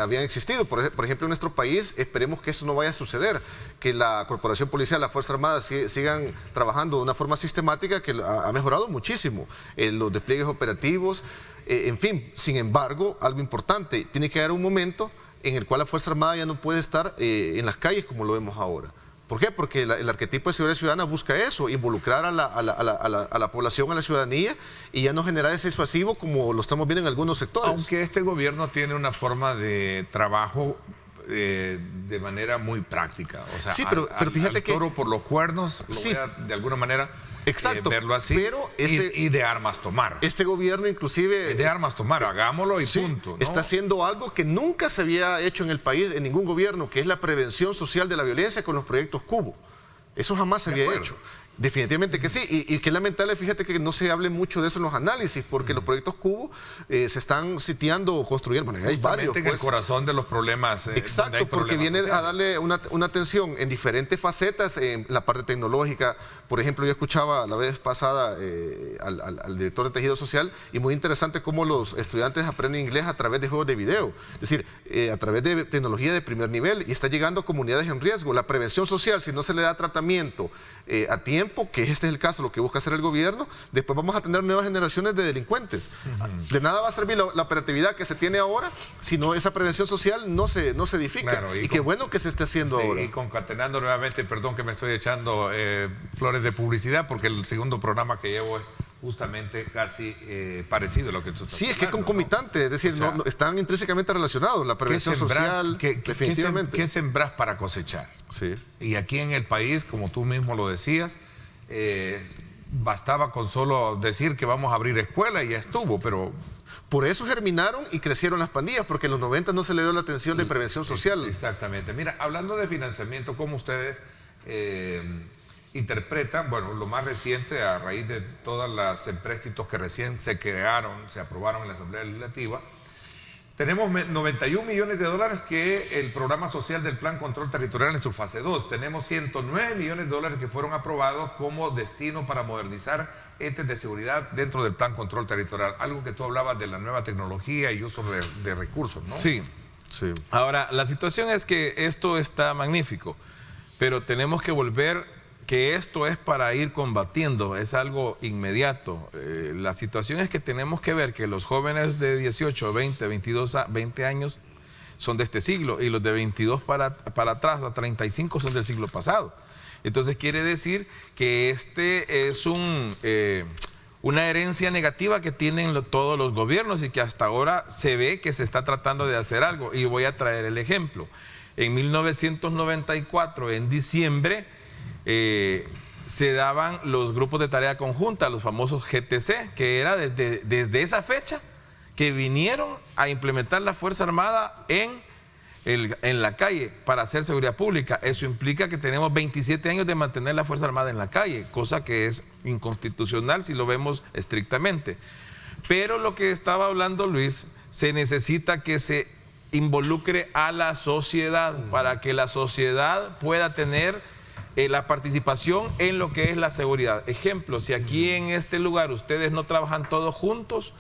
habían existido. Por ejemplo, en nuestro país esperemos que eso no vaya a suceder, que la Corporación Policial, la Fuerza Armada sigan trabajando de una forma sistemática que ha mejorado muchísimo los despliegues operativos, en fin. Sin embargo, algo importante, tiene que haber un momento en el cual la Fuerza Armada ya no puede estar en las calles como lo vemos ahora. ¿Por qué? Porque el arquetipo de seguridad ciudadana busca eso, involucrar a la población, a la ciudadanía, y ya no generar ese disuasivo como lo estamos viendo en algunos sectores. Aunque este gobierno tiene una forma de trabajo de manera muy práctica. O sea, sí, pero fíjate al toro por los cuernos, sí, voy a, de alguna manera, exacto, verlo así, pero y de armas tomar. Este gobierno inclusive... De armas tomar, hagámoslo y sí, punto, ¿no? Está haciendo algo que nunca se había hecho en el país, en ningún gobierno, que es la prevención social de la violencia con los proyectos Cubo. Eso jamás se había hecho. Definitivamente que sí, y qué lamentable, fíjate que no se hable mucho de eso en los análisis, porque los proyectos Cubo se están sitiando o construyendo, bueno, hay varios. en el corazón de los problemas. Exacto, porque viene a darle una atención en diferentes facetas, en la parte tecnológica. Por ejemplo, yo escuchaba la vez pasada al director de Tejido Social, y muy interesante cómo los estudiantes aprenden inglés a través de juegos de video, es decir, a través de tecnología de primer nivel, y está llegando a comunidades en riesgo. La prevención social, si no se le da tratamiento a tiempo, que este es el caso, lo que busca hacer el gobierno, después vamos a tener nuevas generaciones de delincuentes. De nada va a servir la operatividad que se tiene ahora si no esa prevención social no se edifica. Claro, y qué bueno que se esté haciendo ahora. Y concatenando nuevamente, perdón que me estoy echando flores de publicidad, porque el segundo programa que llevo es justamente casi parecido a lo que tú estás Sí, es que es concomitante, ¿no? Es decir, no, están intrínsecamente relacionados, la prevención social, definitivamente. ¿Qué sembrás para cosechar? Sí. Y aquí en el país, como tú mismo lo decías, bastaba con solo decir que vamos a abrir escuela y ya estuvo, pero... Por eso germinaron y crecieron las pandillas, porque en los 90 no se le dio la atención de prevención social. Exactamente. Mira, hablando de financiamiento, ¿cómo ustedes interpretan, bueno, lo más reciente a raíz de todas las empréstitos que recién se crearon, se aprobaron en la Asamblea Legislativa? Tenemos 91 millones de dólares que el programa social del Plan Control Territorial en su fase 2. Tenemos 109 millones de dólares que fueron aprobados como destino para modernizar entes de seguridad dentro del Plan Control Territorial. Algo que tú hablabas de la nueva tecnología y uso de recursos, ¿no? Sí. Ahora, la situación es que esto está magnífico, pero tenemos que volver que esto es para ir combatiendo, es algo inmediato. La situación es que tenemos que ver que los jóvenes de 18, 20, 22, 20 años son de este siglo, y los de 22 para atrás, a 35, son del siglo pasado. Entonces quiere decir que este es una herencia negativa que tienen todos los gobiernos, y que hasta ahora se ve que se está tratando de hacer algo. Y voy a traer el ejemplo. En 1994, en diciembre, se daban los grupos de tarea conjunta, los famosos GTC, que era desde esa fecha que vinieron a implementar la Fuerza Armada en la calle para hacer seguridad pública. Eso implica que tenemos 27 años de mantener la Fuerza Armada en la calle, cosa que es inconstitucional si lo vemos estrictamente. Pero lo que estaba hablando Luis, se necesita que se involucre a la sociedad para que la sociedad pueda tener la participación en lo que es la seguridad. Ejemplo, si aquí en este lugar ustedes no trabajan todos juntos,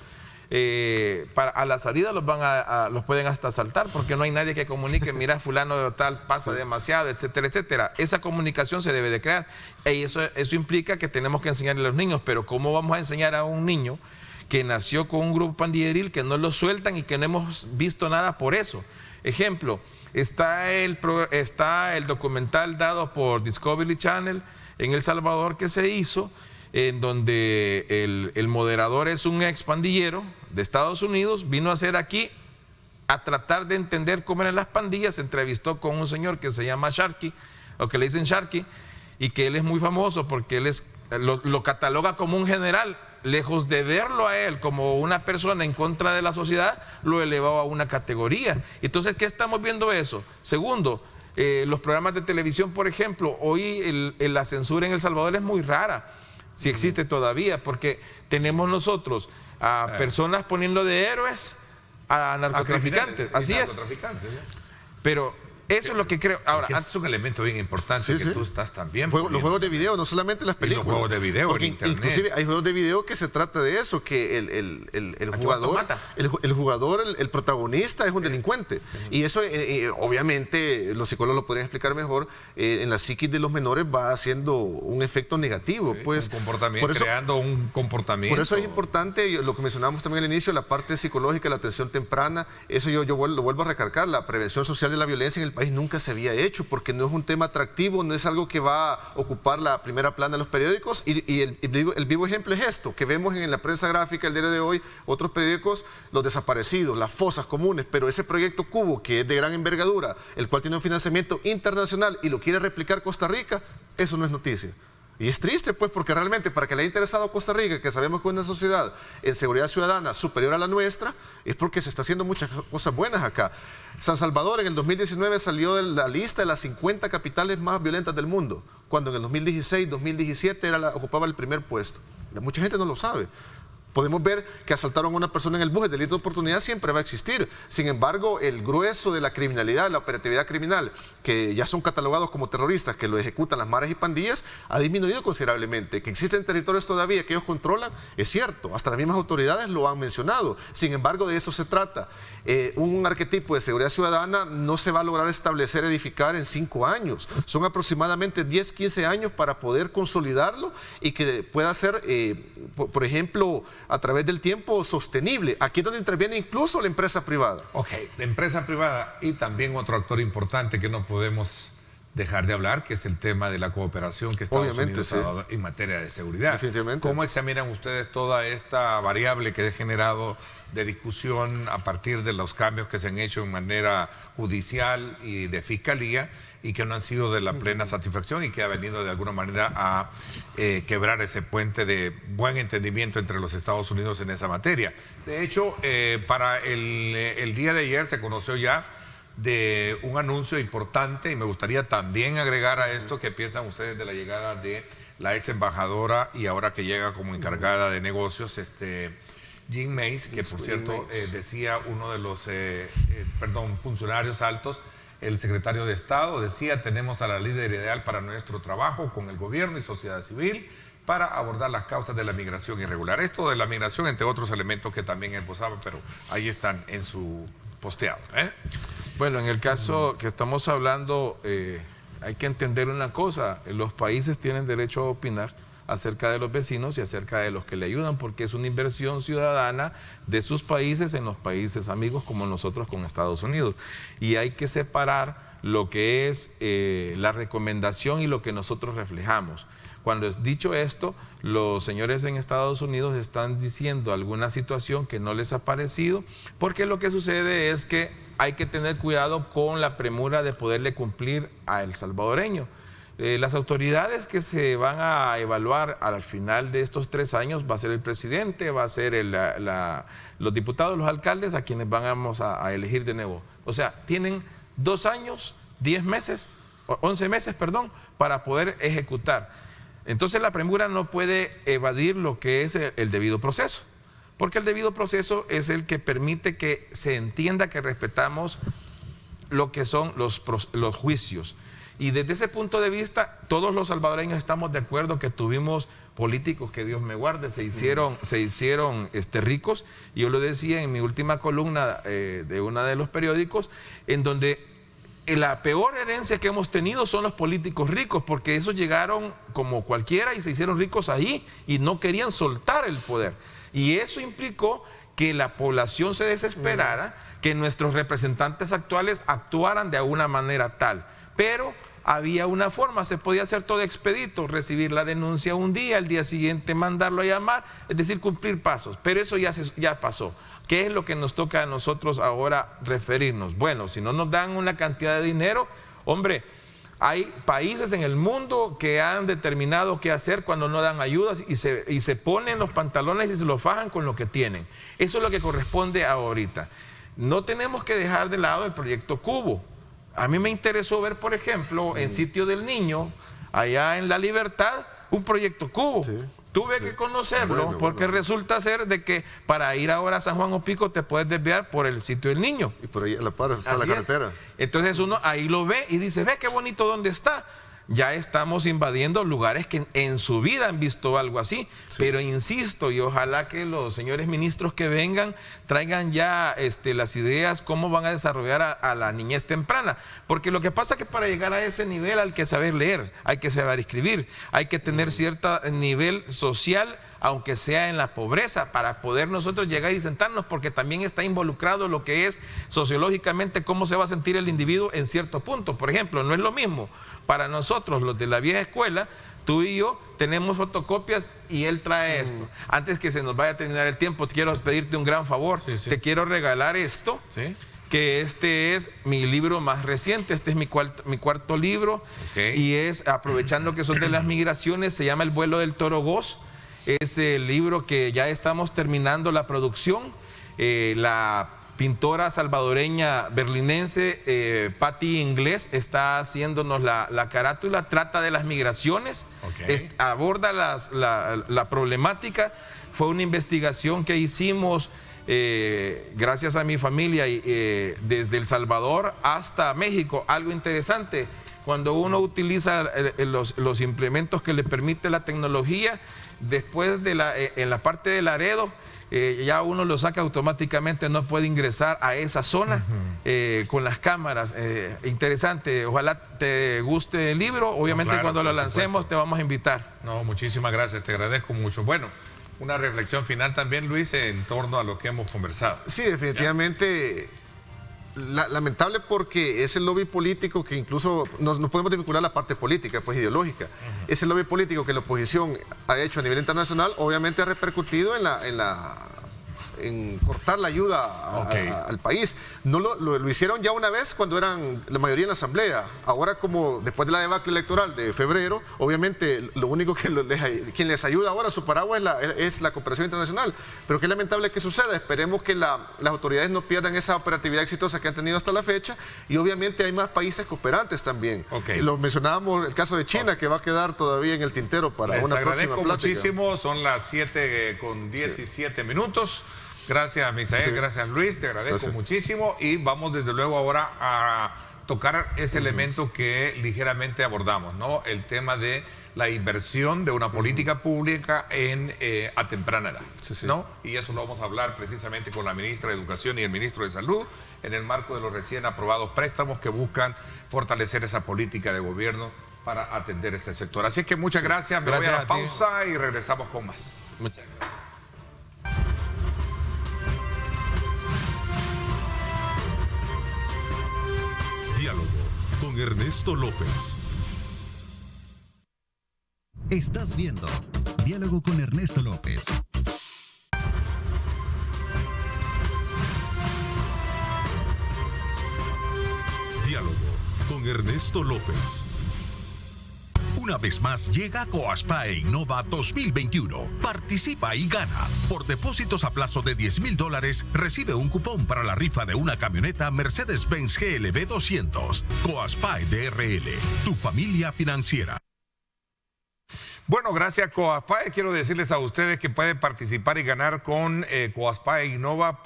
a la salida los pueden hasta asaltar, porque no hay nadie que comunique, mira, fulano de tal pasa demasiado, etcétera, etcétera. Esa comunicación se debe de crear, y eso implica que tenemos que enseñarle a los niños. Pero ¿cómo vamos a enseñar a un niño que nació con un grupo pandilleril, que no lo sueltan y que no hemos visto nada por eso? Ejemplo, está el documental dado por Discovery Channel en El Salvador que se hizo, en donde el moderador es un ex pandillero de Estados Unidos, vino a hacer aquí a tratar de entender cómo eran las pandillas. Se entrevistó con un señor que se llama Sharky, o que le dicen Sharky, y que él es muy famoso porque él lo cataloga como un general. Lejos de verlo a él como una persona en contra de la sociedad, lo elevó a una categoría. Entonces, ¿qué estamos viendo eso? Segundo, los programas de televisión, por ejemplo, hoy la censura en El Salvador es muy rara, si existe todavía, porque tenemos nosotros a personas poniendo de héroes a narcotraficantes. Así es. Pero eso es lo que creo. Ahora, es un elemento bien importante que tú estás también. Los juegos de video, no solamente las películas. Los juegos de video, porque en internet. Inclusive hay juegos de video que se trata de eso, que el jugador, el protagonista es un delincuente. Y eso, obviamente, los psicólogos lo podrían explicar mejor, en la psiquis de los menores va haciendo un efecto negativo. Sí, pues, un comportamiento, creando un comportamiento. Por eso es importante, lo que mencionábamos también al inicio, la parte psicológica, la atención temprana. Eso yo lo vuelvo a recalcar, la prevención social de la violencia en el país nunca se había hecho, porque no es un tema atractivo, no es algo que va a ocupar la primera plana de los periódicos, y el vivo ejemplo es esto, que vemos en la prensa gráfica el día de hoy, otros periódicos, los desaparecidos, las fosas comunes. Pero ese proyecto Cubo, que es de gran envergadura, el cual tiene un financiamiento internacional y lo quiere replicar Costa Rica, eso no es noticia. Y es triste, pues, porque realmente para que le haya interesado a Costa Rica, que sabemos que es una sociedad en seguridad ciudadana superior a la nuestra, es porque se está haciendo muchas cosas buenas acá. San Salvador en el 2019 salió de la lista de las 50 capitales más violentas del mundo. cuando en el 2016, 2017 ocupaba el primer puesto. Mucha gente no lo sabe. Podemos ver que asaltaron a una persona en el bus, el delito de oportunidad siempre va a existir. Sin embargo, el grueso de la criminalidad, la operatividad criminal, que ya son catalogados como terroristas, que lo ejecutan las maras y pandillas, ha disminuido considerablemente. Que existen territorios todavía que ellos controlan, es cierto, hasta las mismas autoridades lo han mencionado. Sin embargo, de eso se trata. Un arquetipo de seguridad ciudadana no se va a lograr establecer, edificar en 5 años. Son aproximadamente 10, 15 años para poder consolidarlo y que pueda ser, por ejemplo, a través del tiempo sostenible. Aquí es donde interviene incluso la empresa privada. Ok, la empresa privada y también otro actor importante que no podemos dejar de hablar, que es el tema de la cooperación que Estados Unidos ha dado en materia de seguridad. Definitivamente. ¿Cómo examinan ustedes toda esta variable que ha generado de discusión a partir de los cambios que se han hecho en manera judicial y de fiscalía y que no han sido de la plena satisfacción y que ha venido de alguna manera a quebrar ese puente de buen entendimiento entre los Estados Unidos en esa materia? De hecho, para el día de ayer se conoció ya de un anuncio importante y me gustaría también agregar a esto qué piensan ustedes de la llegada de la ex embajadora y ahora que llega como encargada de negocios, Jean Mace, que por cierto decía uno de los funcionarios altos, el secretario de Estado, decía: tenemos a la líder ideal para nuestro trabajo con el gobierno y sociedad civil para abordar las causas de la migración irregular. Esto de la migración, entre otros elementos que también esbozaba, pero ahí están en su posteado. Bueno, en el caso que estamos hablando, hay que entender una cosa: los países tienen derecho a opinar acerca de los vecinos y acerca de los que le ayudan, porque es una inversión ciudadana de sus países en los países amigos como nosotros con Estados Unidos. Y hay que separar lo que es la recomendación y lo que nosotros reflejamos. Cuando es dicho esto, los señores en Estados Unidos están diciendo alguna situación que no les ha parecido, porque lo que sucede es que hay que tener cuidado con la premura de poderle cumplir al salvadoreño. Las autoridades que se van a evaluar al final de estos 3 años va a ser el presidente, va a ser los diputados, los alcaldes, a quienes vamos a elegir de nuevo. O sea, tienen 2 años, 10 meses, 11 meses, perdón, para poder ejecutar. Entonces la premura no puede evadir lo que es el debido proceso, porque el debido proceso es el que permite que se entienda que respetamos lo que son los juicios. Y desde ese punto de vista, todos los salvadoreños estamos de acuerdo que tuvimos políticos que Dios me guarde, se hicieron ricos. Y yo lo decía en mi última columna de uno de los periódicos, en donde la peor herencia que hemos tenido son los políticos ricos, porque esos llegaron como cualquiera y se hicieron ricos ahí y no querían soltar el poder. Y eso implicó que la población se desesperara, que nuestros representantes actuales actuaran de alguna manera tal. Pero había una forma, se podía hacer todo expedito, recibir la denuncia un día, al día siguiente mandarlo a llamar, es decir, cumplir pasos. Pero eso ya pasó. ¿Qué es lo que nos toca a nosotros ahora referirnos? Bueno, si no nos dan una cantidad de dinero, hombre, hay países en el mundo que han determinado qué hacer cuando no dan ayudas y se ponen los pantalones y se los fajan con lo que tienen. Eso es lo que corresponde ahorita. No tenemos que dejar de lado el proyecto Cubo. A mí me interesó ver, por ejemplo, en Sitio del Niño, allá en La Libertad, un proyecto Cubo. Sí, tuve que conocerlo porque resulta ser de que para ir ahora a San Juan Opico te puedes desviar por el Sitio del Niño. Y por ahí a la par está la carretera. Entonces uno ahí lo ve y dice, ve qué bonito dónde está. Ya estamos invadiendo lugares que en su vida han visto algo así. Sí. Pero insisto, y ojalá que los señores ministros que vengan traigan ya las ideas, cómo van a desarrollar a la niñez temprana. Porque lo que pasa es que para llegar a ese nivel hay que saber leer, hay que saber escribir, hay que tener cierto nivel social, aunque sea en la pobreza, para poder nosotros llegar y sentarnos, porque también está involucrado lo que es sociológicamente cómo se va a sentir el individuo en cierto punto. Por ejemplo, no es lo mismo para nosotros, los de la vieja escuela, tú y yo tenemos fotocopias y él trae esto. Antes que se nos vaya a terminar el tiempo, quiero pedirte un gran favor. Sí. Te quiero regalar esto. ¿Sí? Que este es mi libro más reciente, este es mi cuarto libro. Okay. Y es, aprovechando que son de las migraciones, se llama El vuelo del toro Goz. Es el libro que ya estamos terminando la producción. La pintora salvadoreña berlinense, Patti Inglés, está haciéndonos la carátula, trata de las migraciones, aborda la problemática. Fue una investigación que hicimos gracias a mi familia desde El Salvador hasta México. Algo interesante, cuando uno utiliza los implementos que le permite la tecnología, después en la parte de Laredo, ya uno lo saca automáticamente, no puede ingresar a esa zona con las cámaras. Interesante, ojalá te guste el libro. Obviamente, claro, cuando lo lancemos te vamos a invitar. No, muchísimas gracias, te agradezco mucho. Bueno, una reflexión final también, Luis, en torno a lo que hemos conversado. Sí, definitivamente. Lamentable, porque es el lobby político que incluso no podemos desvincular la parte política, pues ideológica. Ese lobby político que la oposición ha hecho a nivel internacional, obviamente ha repercutido en cortar la ayuda al país. No lo hicieron ya una vez cuando eran la mayoría en la Asamblea. Ahora, como después de la debacle electoral de febrero, obviamente lo único que quien les ayuda ahora, su paraguas, es la cooperación internacional. Pero qué lamentable que suceda. Esperemos que las autoridades no pierdan esa operatividad exitosa que han tenido hasta la fecha, y obviamente hay más países cooperantes también. Lo mencionábamos, el caso de China, que va a quedar todavía en el tintero para una próxima plática. Muchísimo, son las 7:17 minutos. Gracias, Misael, gracias, Luis, te agradezco muchísimo, y vamos desde luego ahora a tocar ese elemento que ligeramente abordamos, ¿no? El tema de la inversión de una política pública a temprana edad, ¿no? Y eso lo vamos a hablar precisamente con la ministra de Educación y el ministro de Salud en el marco de los recién aprobados préstamos que buscan fortalecer esa política de gobierno para atender este sector. Así que muchas gracias, me voy a la pausa y regresamos con más. Muchas gracias. Diálogo con Ernesto López. Estás viendo Diálogo con Ernesto López. Diálogo con Ernesto López. Una vez más llega Coaspae Innova 2021. Participa y gana. Por depósitos a plazo de $10,000, recibe un cupón para la rifa de una camioneta Mercedes-Benz GLB 200. Coaspae DRL, tu familia financiera. Bueno, gracias Coaspae. Quiero decirles a ustedes que pueden participar y ganar con Coaspae Innova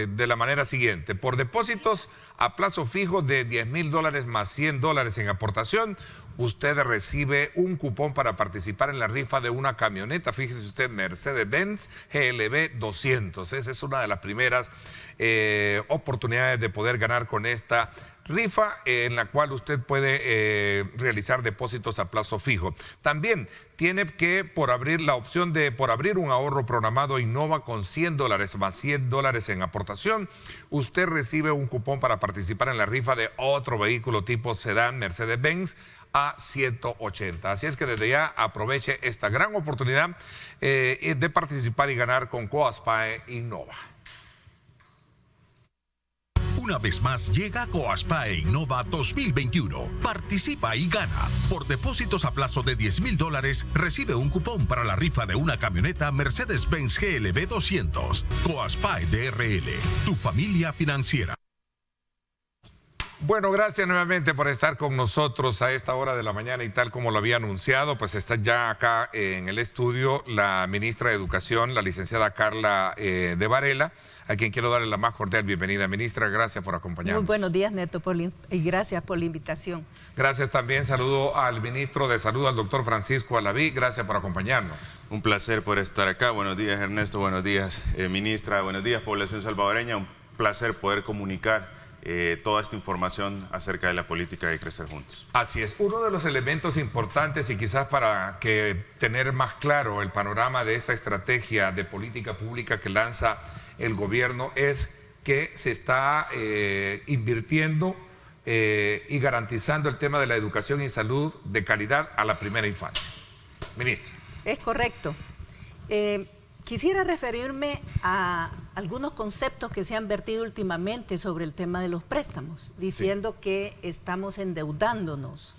de la manera siguiente. Por depósitos a plazo fijo de $10,000 más $100 en aportación, usted recibe un cupón para participar en la rifa de una camioneta. Fíjese usted, Mercedes-Benz GLB 200. Esa es una de las primeras oportunidades de poder ganar con esta rifa, en la cual usted puede realizar depósitos a plazo fijo. También tiene que abrir un ahorro programado Innova con $100 más $100 en aportación. Usted recibe un cupón para participar en la rifa de otro vehículo tipo sedán Mercedes-Benz A180. Así es que desde ya aproveche esta gran oportunidad de participar y ganar con Coaspae Innova. Una vez más llega Coaspae Innova 2021. Participa y gana. Por depósitos a plazo de $10,000, recibe un cupón para la rifa de una camioneta Mercedes-Benz GLB 200. Coaspae DRL, tu familia financiera. Bueno, gracias nuevamente por estar con nosotros a esta hora de la mañana, y tal como lo había anunciado, pues está ya acá en el estudio la ministra de Educación, la licenciada Carla de Varela, a quien quiero darle la más cordial bienvenida. Ministra, gracias por acompañarnos. Muy buenos días, Neto, y gracias por la invitación. Gracias también, saludo al ministro de Salud, al doctor Francisco Alaví, gracias por acompañarnos. Un placer por estar acá. Buenos días, Ernesto, buenos días, ministra, buenos días, población salvadoreña. Un placer poder comunicar toda esta información acerca de la política de Crecer Juntos. Así es, uno de los elementos importantes, y quizás para tener más claro el panorama de esta estrategia de política pública que lanza el gobierno, es que se está invirtiendo y garantizando el tema de la educación y salud de calidad a la primera infancia. Ministra. Es correcto. Quisiera referirme a algunos conceptos que se han vertido últimamente sobre el tema de los préstamos, diciendo que estamos endeudándonos,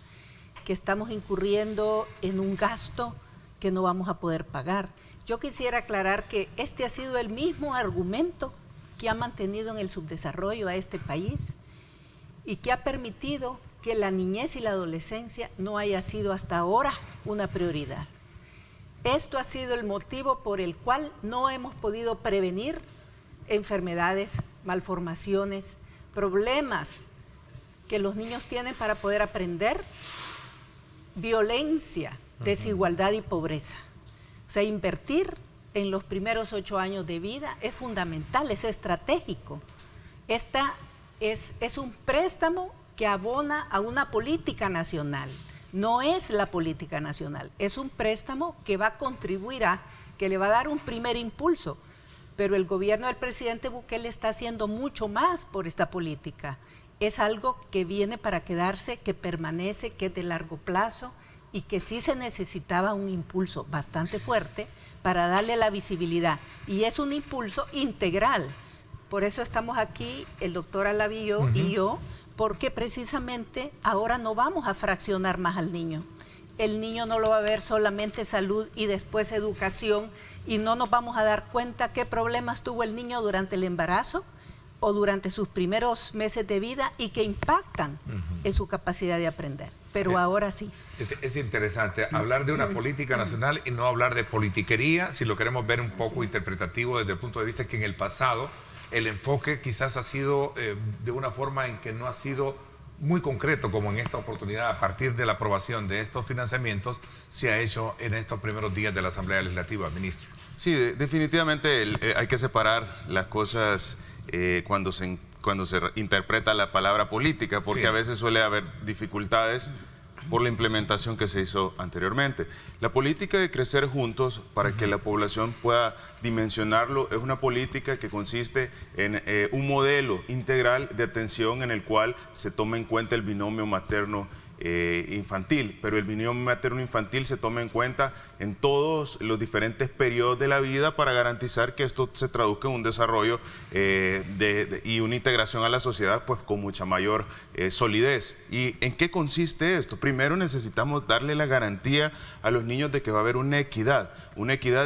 que estamos incurriendo en un gasto que no vamos a poder pagar. Yo quisiera aclarar que este ha sido el mismo argumento que ha mantenido en el subdesarrollo a este país y que ha permitido que la niñez y la adolescencia no haya sido hasta ahora una prioridad. Esto ha sido el motivo por el cual no hemos podido prevenir enfermedades, malformaciones, problemas que los niños tienen para poder aprender, violencia, desigualdad y pobreza. O sea, invertir en los primeros 8 años de vida es fundamental, es estratégico. Esta es un préstamo que abona a una política nacional. No es la política nacional, es un préstamo que va a contribuir que le va a dar un primer impulso, pero el gobierno del presidente Bukele está haciendo mucho más por esta política. Es algo que viene para quedarse, que permanece, que es de largo plazo y que sí se necesitaba un impulso bastante fuerte para darle la visibilidad. Y es un impulso integral. Por eso estamos aquí, el doctor Alavillo y yo, porque precisamente ahora no vamos a fraccionar más al niño. El niño no lo va a ver solamente salud y después educación y no nos vamos a dar cuenta qué problemas tuvo el niño durante el embarazo o durante sus primeros meses de vida y que impactan en su capacidad de aprender. Pero ahora sí. Es interesante hablar de una política nacional y no hablar de politiquería, si lo queremos ver un poco interpretativo desde el punto de vista que en el pasado el enfoque quizás ha sido de una forma en que no ha sido muy concreto como en esta oportunidad. A partir de la aprobación de estos financiamientos se ha hecho en estos primeros días de la Asamblea Legislativa, ministro. Sí, definitivamente hay que separar las cosas cuando se interpreta la palabra política, porque a veces suele haber dificultades por la implementación que se hizo anteriormente. La política de crecer juntos para que la población pueda dimensionarlo es una política que consiste en un modelo integral de atención en el cual se toma en cuenta el binomio materno-infantil, pero el binomio materno-infantil se toma en cuenta en todos los diferentes periodos de la vida para garantizar que esto se traduzca en un desarrollo y una integración a la sociedad pues con mucha mayor solidez. ¿Y en qué consiste esto? Primero necesitamos darle la garantía a los niños de que va a haber una equidad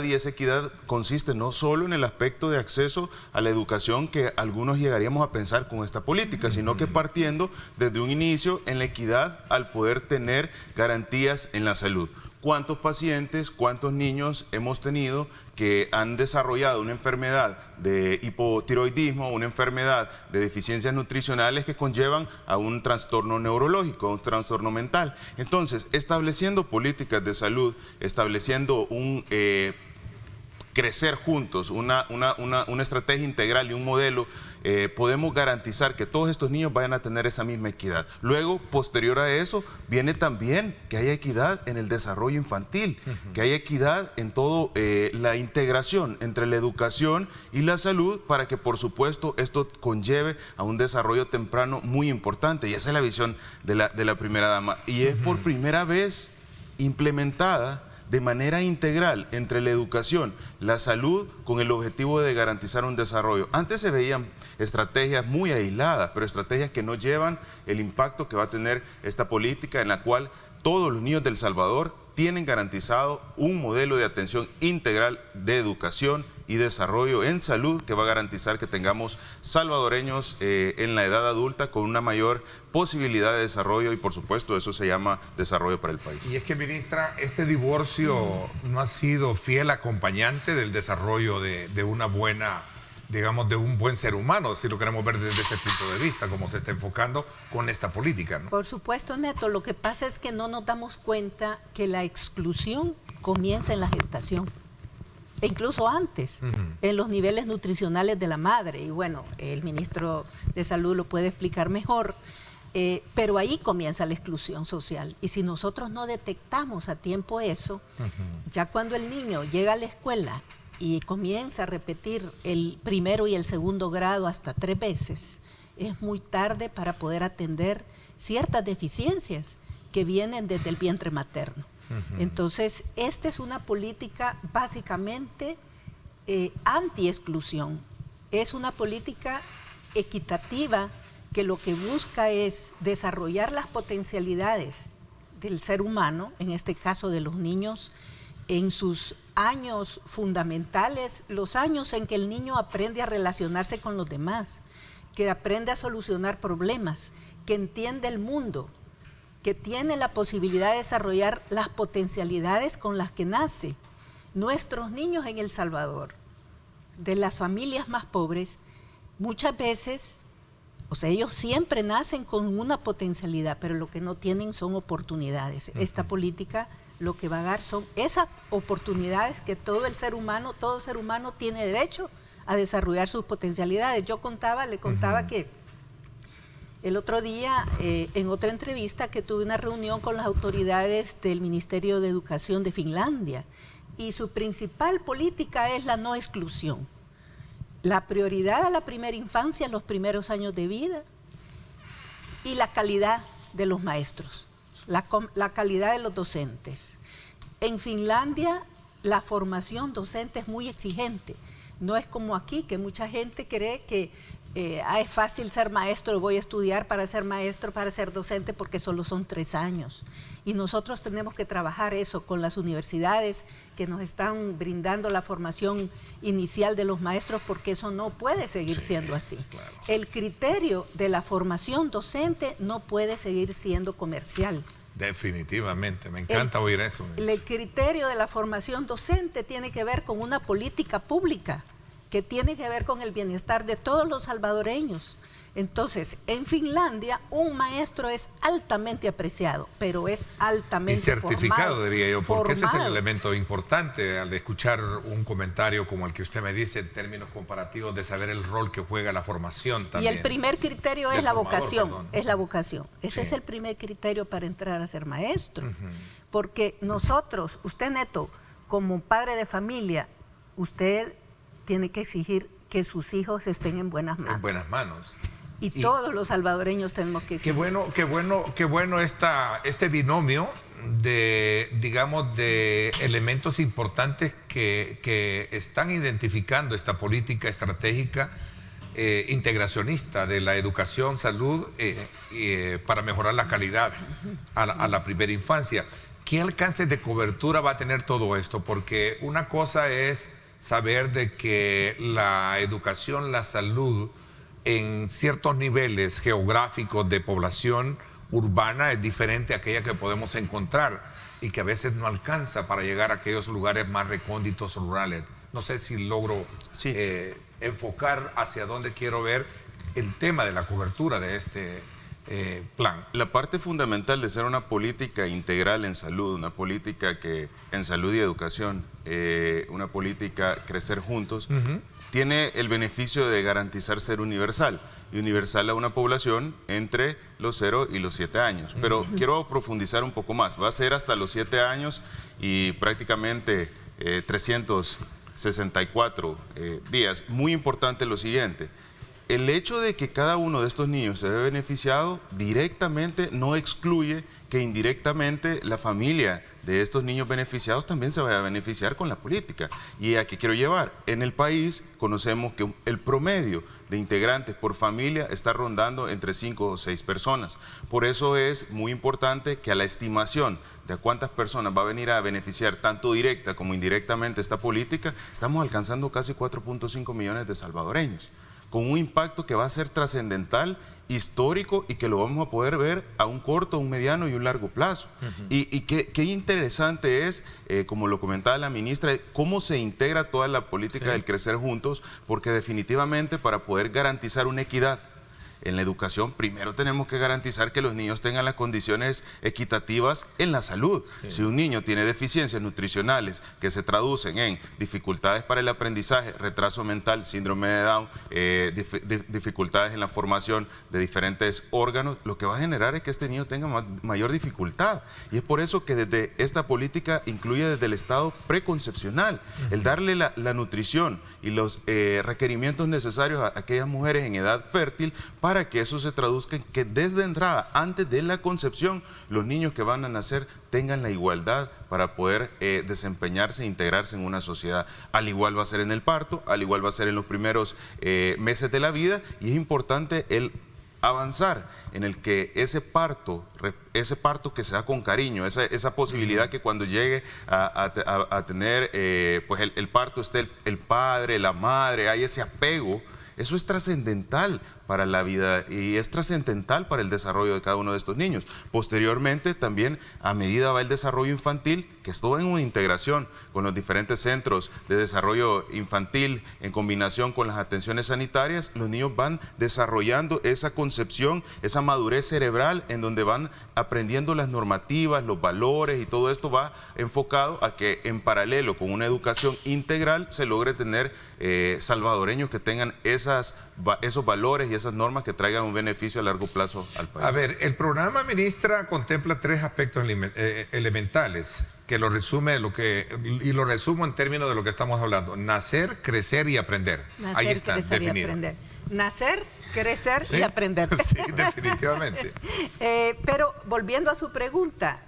y esa equidad consiste no solo en el aspecto de acceso a la educación que algunos llegaríamos a pensar con esta política, sino que partiendo desde un inicio en la equidad al poder tener garantías en la salud. ¿Cuántos pacientes, cuántos niños hemos tenido que han desarrollado una enfermedad de hipotiroidismo, una enfermedad de deficiencias nutricionales que conllevan a un trastorno neurológico, a un trastorno mental? Entonces, estableciendo políticas de salud, estableciendo un crecer juntos, una estrategia integral y un modelo, podemos garantizar que todos estos niños vayan a tener esa misma equidad. Luego, posterior a eso, viene también que haya equidad en el desarrollo infantil, que haya equidad en todo la integración entre la educación y la salud para que, por supuesto, esto conlleve a un desarrollo temprano muy importante. Y esa es la visión de la primera dama. Y es por primera vez implementada de manera integral entre la educación, la salud, con el objetivo de garantizar un desarrollo. Antes se veían estrategias muy aisladas, pero estrategias que no llevan el impacto que va a tener esta política en la cual todos los niños de El Salvador tienen garantizado un modelo de atención integral de educación y desarrollo en salud que va a garantizar que tengamos salvadoreños en la edad adulta con una mayor posibilidad de desarrollo y por supuesto eso se llama desarrollo para el país. Y es que, ministra, este divorcio no ha sido fiel acompañante del desarrollo de una buena, digamos, de un buen ser humano, si lo queremos ver desde ese punto de vista, como se está enfocando con esta política, ¿no? Por supuesto, Neto, lo que pasa es que no nos damos cuenta que la exclusión comienza en la gestación, e incluso antes, en los niveles nutricionales de la madre, y bueno, el ministro de Salud lo puede explicar mejor, pero ahí comienza la exclusión social, y si nosotros no detectamos a tiempo eso, ya cuando el niño llega a la escuela y comienza a repetir el primero y el segundo grado hasta 3 veces, es muy tarde para poder atender ciertas deficiencias que vienen desde el vientre materno. Entonces, esta es una política básicamente anti-exclusión. Es una política equitativa que lo que busca es desarrollar las potencialidades del ser humano, en este caso de los niños, en sus años fundamentales, los años en que el niño aprende a relacionarse con los demás, que aprende a solucionar problemas, que entiende el mundo, que tiene la posibilidad de desarrollar las potencialidades con las que nace. Nuestros niños en El Salvador, de las familias más pobres, muchas veces, o sea, ellos siempre nacen con una potencialidad, pero lo que no tienen son oportunidades. Esta política lo que va a dar son esas oportunidades que todo ser humano tiene derecho a desarrollar sus potencialidades. Le contaba que el otro día, en otra entrevista, que tuve una reunión con las autoridades del Ministerio de Educación de Finlandia, y su principal política es la no exclusión. La prioridad a la primera infancia, los primeros años de vida, y la calidad de los maestros, la calidad de los docentes. En Finlandia, la formación docente es muy exigente. No es como aquí, que mucha gente cree que es fácil ser maestro, voy a estudiar para ser maestro, para ser docente, porque solo son 3 años. Y nosotros tenemos que trabajar eso con las universidades que nos están brindando la formación inicial de los maestros, porque eso no puede seguir siendo así. Claro. El criterio de la formación docente no puede seguir siendo comercial. Definitivamente, me encanta oír eso. El criterio de la formación docente tiene que ver con una política pública que tiene que ver con el bienestar de todos los salvadoreños. Entonces, en Finlandia, un maestro es altamente apreciado, pero es altamente certificado, formado, diría yo, porque ese es el elemento importante al escuchar un comentario como el que usted me dice en términos comparativos de saber el rol que juega la formación también. Y el primer criterio es la vocación, Ese es el primer criterio para entrar a ser maestro. Porque nosotros, usted Neto, como padre de familia, usted tiene que exigir que sus hijos estén en buenas manos. En buenas manos. Y todos los salvadoreños tenemos que exigir. Qué bueno este binomio de, digamos, de elementos importantes que están identificando esta política estratégica integracionista de la educación, salud, para mejorar la calidad a la primera infancia. ¿Qué alcance de cobertura va a tener todo esto? Porque una cosa es saber de que la educación, la salud, en ciertos niveles geográficos de población urbana es diferente a aquella que podemos encontrar y que a veces no alcanza para llegar a aquellos lugares más recónditos rurales. No sé si logro enfocar hacia dónde quiero ver el tema de la cobertura de este plan. La parte fundamental de ser una política integral en salud, una política que en salud y educación, una política crecer juntos, tiene el beneficio de garantizar ser universal, y universal a una población entre los 0 y los 7 años. Pero quiero profundizar un poco más. Va a ser hasta los 7 años y prácticamente 364 días. Muy importante lo siguiente: el hecho de que cada uno de estos niños se ve beneficiado directamente no excluye que indirectamente la familia de estos niños beneficiados también se vaya a beneficiar con la política. ¿Y a qué quiero llevar? En el país conocemos que el promedio de integrantes por familia está rondando entre 5 o 6 personas. Por eso es muy importante que a la estimación de a cuántas personas va a venir a beneficiar tanto directa como indirectamente esta política, estamos alcanzando casi 4.5 millones de salvadoreños, con un impacto que va a ser trascendental, histórico, y que lo vamos a poder ver a un corto, un mediano y un largo plazo. Y qué interesante es, como lo comentaba la ministra, cómo se integra toda la política del crecer juntos, porque definitivamente para poder garantizar una equidad en la educación, primero tenemos que garantizar que los niños tengan las condiciones equitativas en la salud. Si un niño tiene deficiencias nutricionales que se traducen en dificultades para el aprendizaje, retraso mental, síndrome de Down, dificultades en la formación de diferentes órganos, lo que va a generar es que este niño tenga mayor dificultad. Y es por eso que desde esta política incluye desde el estado preconcepcional, el darle la nutrición y los requerimientos necesarios a aquellas mujeres en edad fértil, para que eso se traduzca en que desde entrada, antes de la concepción, los niños que van a nacer tengan la igualdad para poder desempeñarse e integrarse en una sociedad. Al igual va a ser en el parto, al igual va a ser en los primeros meses de la vida, y es importante el avanzar en el que ese parto que se da con cariño, esa posibilidad que cuando llegue a tener pues el parto esté el padre, la madre, hay ese apego, eso es trascendental para la vida y es trascendental para el desarrollo de cada uno de estos niños. Posteriormente, también a medida va el desarrollo infantil, que estuvo en una integración con los diferentes centros de desarrollo infantil en combinación con las atenciones sanitarias, los niños van desarrollando esa concepción, esa madurez cerebral en donde van aprendiendo las normativas, los valores y todo esto va enfocado a que en paralelo con una educación integral se logre tener salvadoreños que tengan esos valores y esas normas que traigan un beneficio a largo plazo al país. A ver, el programa, ministra, contempla 3 aspectos elementales que lo resume y lo resumo en términos de lo que estamos hablando: nacer, crecer y aprender. Nacer, ahí está crecer definido. y aprender. Nacer, crecer ¿Sí? y aprender. Sí, definitivamente. Pero volviendo a su pregunta,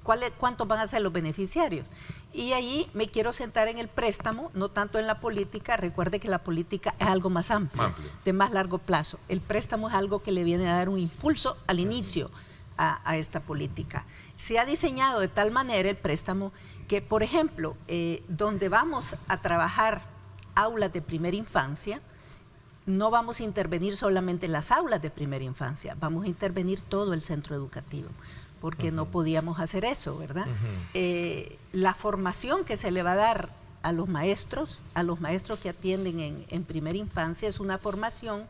¿cuántos van a ser los beneficiarios? Y ahí me quiero sentar en el préstamo, no tanto en la política. Recuerde que la política es algo más amplio, de más largo plazo. El préstamo es algo que le viene a dar un impulso al inicio a esta política. Se ha diseñado de tal manera el préstamo que, por ejemplo, donde vamos a trabajar aulas de primera infancia, no vamos a intervenir solamente en las aulas de primera infancia, vamos a intervenir todo el centro educativo, porque no podíamos hacer eso, ¿verdad? La formación que se le va a dar a los maestros que atienden en primera infancia, es una formación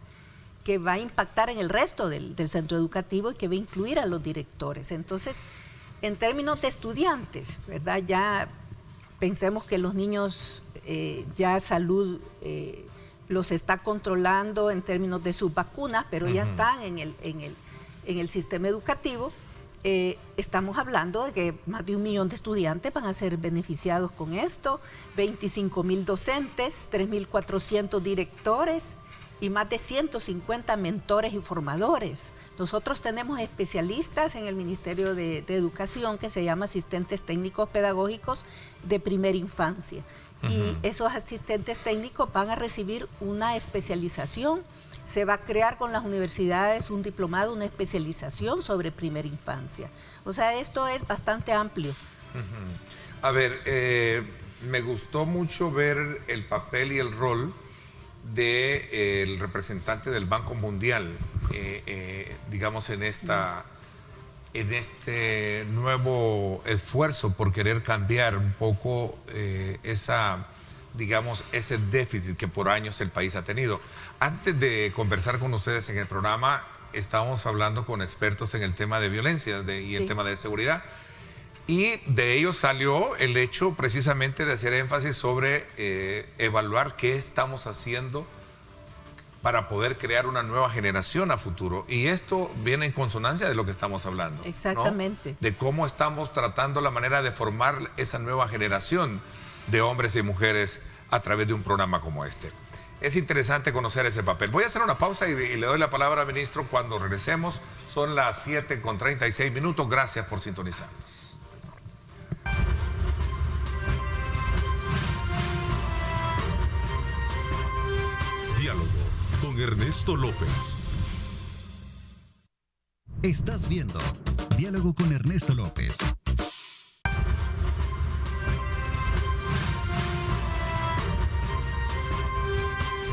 que va a impactar en el resto del centro educativo y que va a incluir a los directores. Entonces, en términos de estudiantes, ¿verdad? Ya pensemos que los niños ya salud los está controlando en términos de sus vacunas, pero ya están en el sistema educativo. Estamos hablando de que más de 1 millón de estudiantes van a ser beneficiados con esto, 25,000 docentes, 3,400 directores y más de 150 mentores y formadores. Nosotros tenemos especialistas en el Ministerio de Educación que se llama asistentes técnicos pedagógicos de primera infancia. Y esos asistentes técnicos van a recibir una especialización. Se va a crear con las universidades un diplomado, una especialización sobre primera infancia. O sea, esto es bastante amplio. A ver, me gustó mucho ver el papel y el rol del representante del Banco Mundial, digamos, en este nuevo esfuerzo por querer cambiar un poco ese déficit que por años el país ha tenido. Antes de conversar con ustedes en el programa, estábamos hablando con expertos en el tema de violencia y el tema de seguridad. Y de ello salió el hecho precisamente de hacer énfasis sobre evaluar qué estamos haciendo para poder crear una nueva generación a futuro. Y esto viene en consonancia de lo que estamos hablando. Exactamente. ¿No? De cómo estamos tratando la manera de formar esa nueva generación de hombres y mujeres a través de un programa como este. Es interesante conocer ese papel. Voy a hacer una pausa y le doy la palabra al ministro cuando regresemos. Son las 7:36. Gracias por sintonizarnos. Diálogo con Ernesto López. Estás viendo Diálogo con Ernesto López.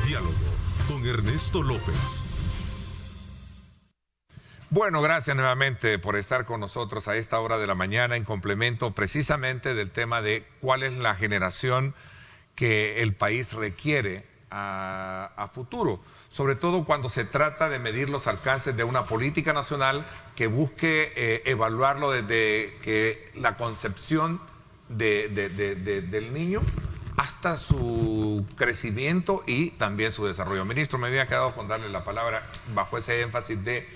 Diálogo con Ernesto López. Bueno, gracias nuevamente por estar con nosotros a esta hora de la mañana en complemento precisamente del tema de cuál es la generación que el país requiere a futuro, sobre todo cuando se trata de medir los alcances de una política nacional que busque evaluarlo desde que la concepción del niño hasta su crecimiento y también su desarrollo. Ministro, me había quedado con darle la palabra bajo ese énfasis de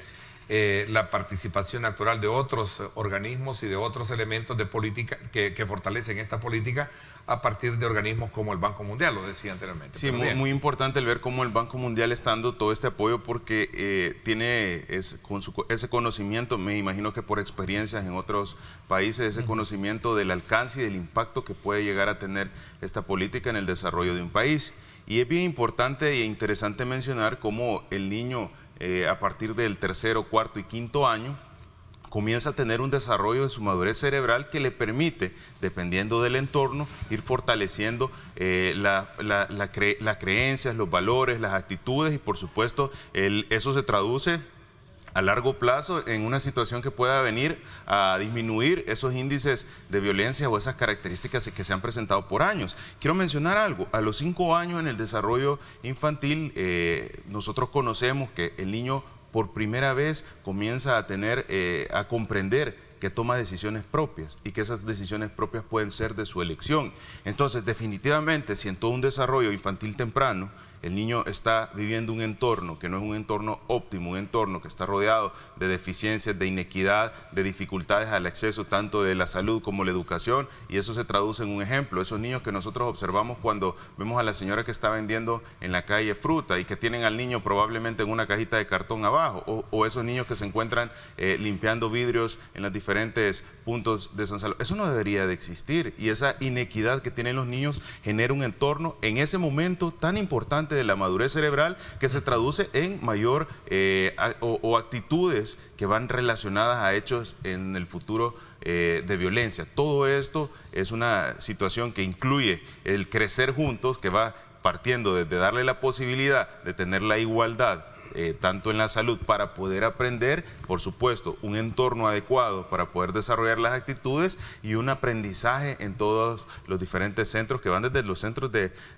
la participación natural de otros organismos y de otros elementos de política que fortalecen esta política a partir de organismos como el Banco Mundial, lo decía anteriormente. Sí, muy importante el ver cómo el Banco Mundial está dando todo este apoyo porque tiene ese conocimiento, me imagino que por experiencias en otros países, ese conocimiento del alcance y del impacto que puede llegar a tener esta política en el desarrollo de un país. Y es bien importante e interesante mencionar cómo el niño a partir del tercero, cuarto y quinto año, comienza a tener un desarrollo en su madurez cerebral que le permite, dependiendo del entorno, ir fortaleciendo las creencias, los valores, las actitudes y por supuesto eso se traduce a largo plazo en una situación que pueda venir a disminuir esos índices de violencia o esas características que se han presentado por años. Quiero mencionar algo, a los 5 años en el desarrollo infantil nosotros conocemos que el niño por primera vez comienza a comprender que toma decisiones propias y que esas decisiones propias pueden ser de su elección. Entonces, definitivamente, si en todo un desarrollo infantil temprano el niño está viviendo un entorno que no es un entorno óptimo, un entorno que está rodeado de deficiencias, de inequidad, de dificultades al acceso tanto de la salud como la educación, y eso se traduce en un ejemplo, esos niños que nosotros observamos cuando vemos a la señora que está vendiendo en la calle fruta y que tienen al niño probablemente en una cajita de cartón abajo, o esos niños que se encuentran limpiando vidrios en los diferentes puntos de San Salvador. Eso no debería de existir, y esa inequidad que tienen los niños genera un entorno en ese momento tan importante de la madurez cerebral que se traduce en mayor o actitudes que van relacionadas a hechos en el futuro de violencia. Todo esto es una situación que incluye el crecer juntos, que va partiendo desde darle la posibilidad de tener la igualdad tanto en la salud para poder aprender, por supuesto, un entorno adecuado para poder desarrollar las actitudes y un aprendizaje en todos los diferentes centros que van desde los centros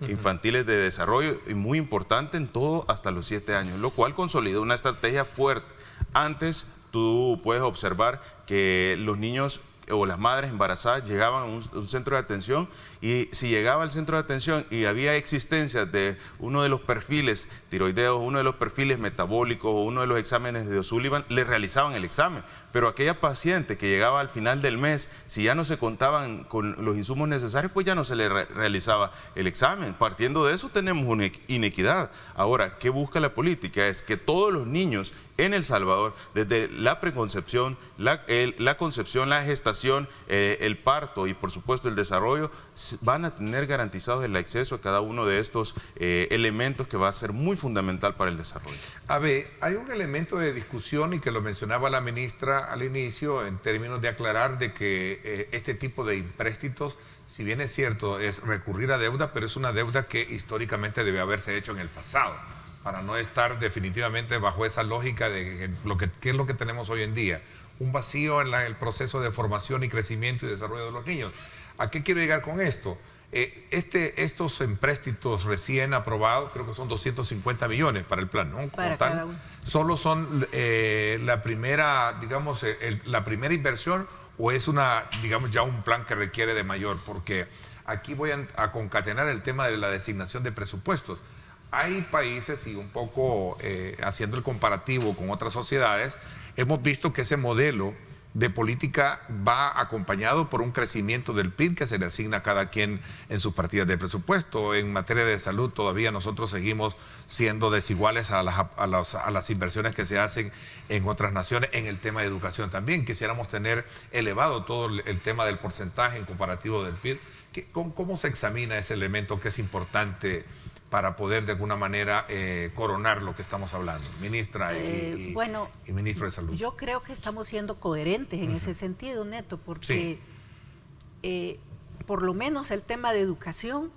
infantiles de desarrollo y muy importante en todo hasta los 7 años, lo cual consolida una estrategia fuerte. Antes tú puedes observar que los niños o las madres embarazadas llegaban a un centro de atención, y si llegaba al centro de atención y había existencia de uno de los perfiles tiroideos, uno de los perfiles metabólicos o uno de los exámenes de O'Sullivan, le realizaban el examen. Pero aquella paciente que llegaba al final del mes, si ya no se contaban con los insumos necesarios, pues ya no se le realizaba el examen. Partiendo de eso tenemos una inequidad. Ahora, ¿qué busca la política? Es que todos los niños en El Salvador, desde la preconcepción, la concepción, la gestación, el parto y por supuesto el desarrollo, van a tener garantizados el acceso a cada uno de estos elementos que va a ser muy fundamental para el desarrollo. A ver, hay un elemento de discusión y que lo mencionaba la ministra al inicio en términos de aclarar de que este tipo de empréstitos, si bien es cierto, es recurrir a deuda, pero es una deuda que históricamente debe haberse hecho en el pasado, para no estar definitivamente bajo esa lógica de qué es lo que tenemos hoy en día, un vacío en el proceso de formación y crecimiento y desarrollo de los niños. ¿A qué quiero llegar con esto? Estos empréstitos recién aprobados, creo que son 250 millones para el plan, ¿no? Para cada uno. ¿Solo son la primera, digamos, la primera inversión, o es ya un plan que requiere de mayor? Porque aquí voy a concatenar el tema de la designación de presupuestos. Hay países, y un poco haciendo el comparativo con otras sociedades, hemos visto que ese modelo de política va acompañado por un crecimiento del PIB que se le asigna a cada quien en sus partidas de presupuesto. En materia de salud todavía nosotros seguimos siendo desiguales a las inversiones que se hacen en otras naciones. En el tema de educación también quisiéramos tener elevado todo el tema del porcentaje en comparativo del PIB. ¿Cómo se examina ese elemento que es importante para poder de alguna manera coronar lo que estamos hablando, ministra y ministro de Salud? Yo creo que estamos siendo coherentes en ese sentido, Neto, porque por lo menos el tema de educación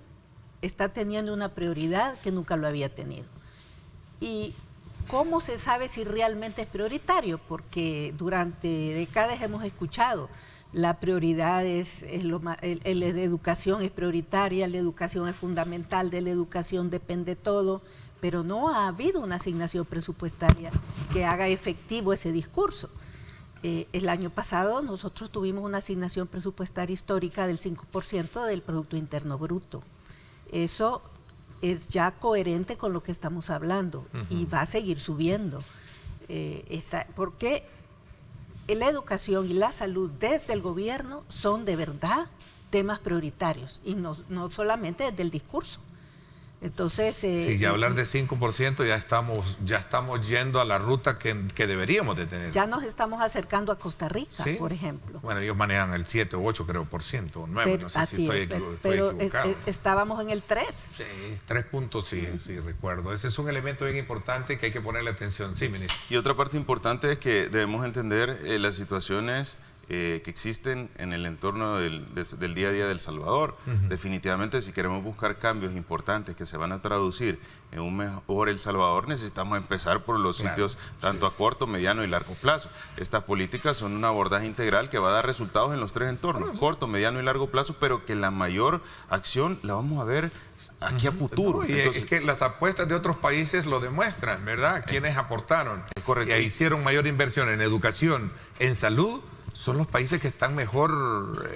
está teniendo una prioridad que nunca lo había tenido. ¿Y cómo se sabe si realmente es prioritario? Porque durante décadas hemos escuchado la prioridad la educación es prioritaria, la educación es fundamental, de la educación depende todo, pero no ha habido una asignación presupuestaria que haga efectivo ese discurso. El año pasado nosotros tuvimos una asignación presupuestaria histórica del 5% del Producto Interno Bruto. Eso es ya coherente con lo que estamos hablando y va a seguir subiendo. Porque la educación y la salud desde el gobierno son de verdad temas prioritarios y no solamente desde el discurso. Entonces... Sí, ya hablar de 5% ya estamos yendo a la ruta que deberíamos de tener. Ya nos estamos acercando a Costa Rica, ¿Sí? por ejemplo. Bueno, ellos manejan el 7 o 8, creo, por ciento, 9, no sé si estoy equivocado. Estábamos en el 3. Sí, 3 puntos, sí, recuerdo. Ese es un elemento bien importante que hay que ponerle atención. Sí, ministro. Y otra parte importante es que debemos entender las situaciones que existen en el entorno del día a día de El Salvador. Definitivamente, si queremos buscar cambios importantes que se van a traducir en un mejor El Salvador, necesitamos empezar por los sitios tanto a corto, mediano y largo plazo. Estas políticas son un abordaje integral que va a dar resultados en los 3 entornos, corto, mediano y largo plazo, pero que la mayor acción la vamos a ver aquí a futuro. No, y entonces, es que las apuestas de otros países lo demuestran, ¿verdad? Quienes aportaron y hicieron mayor inversión en educación, en salud, son los países que están mejor,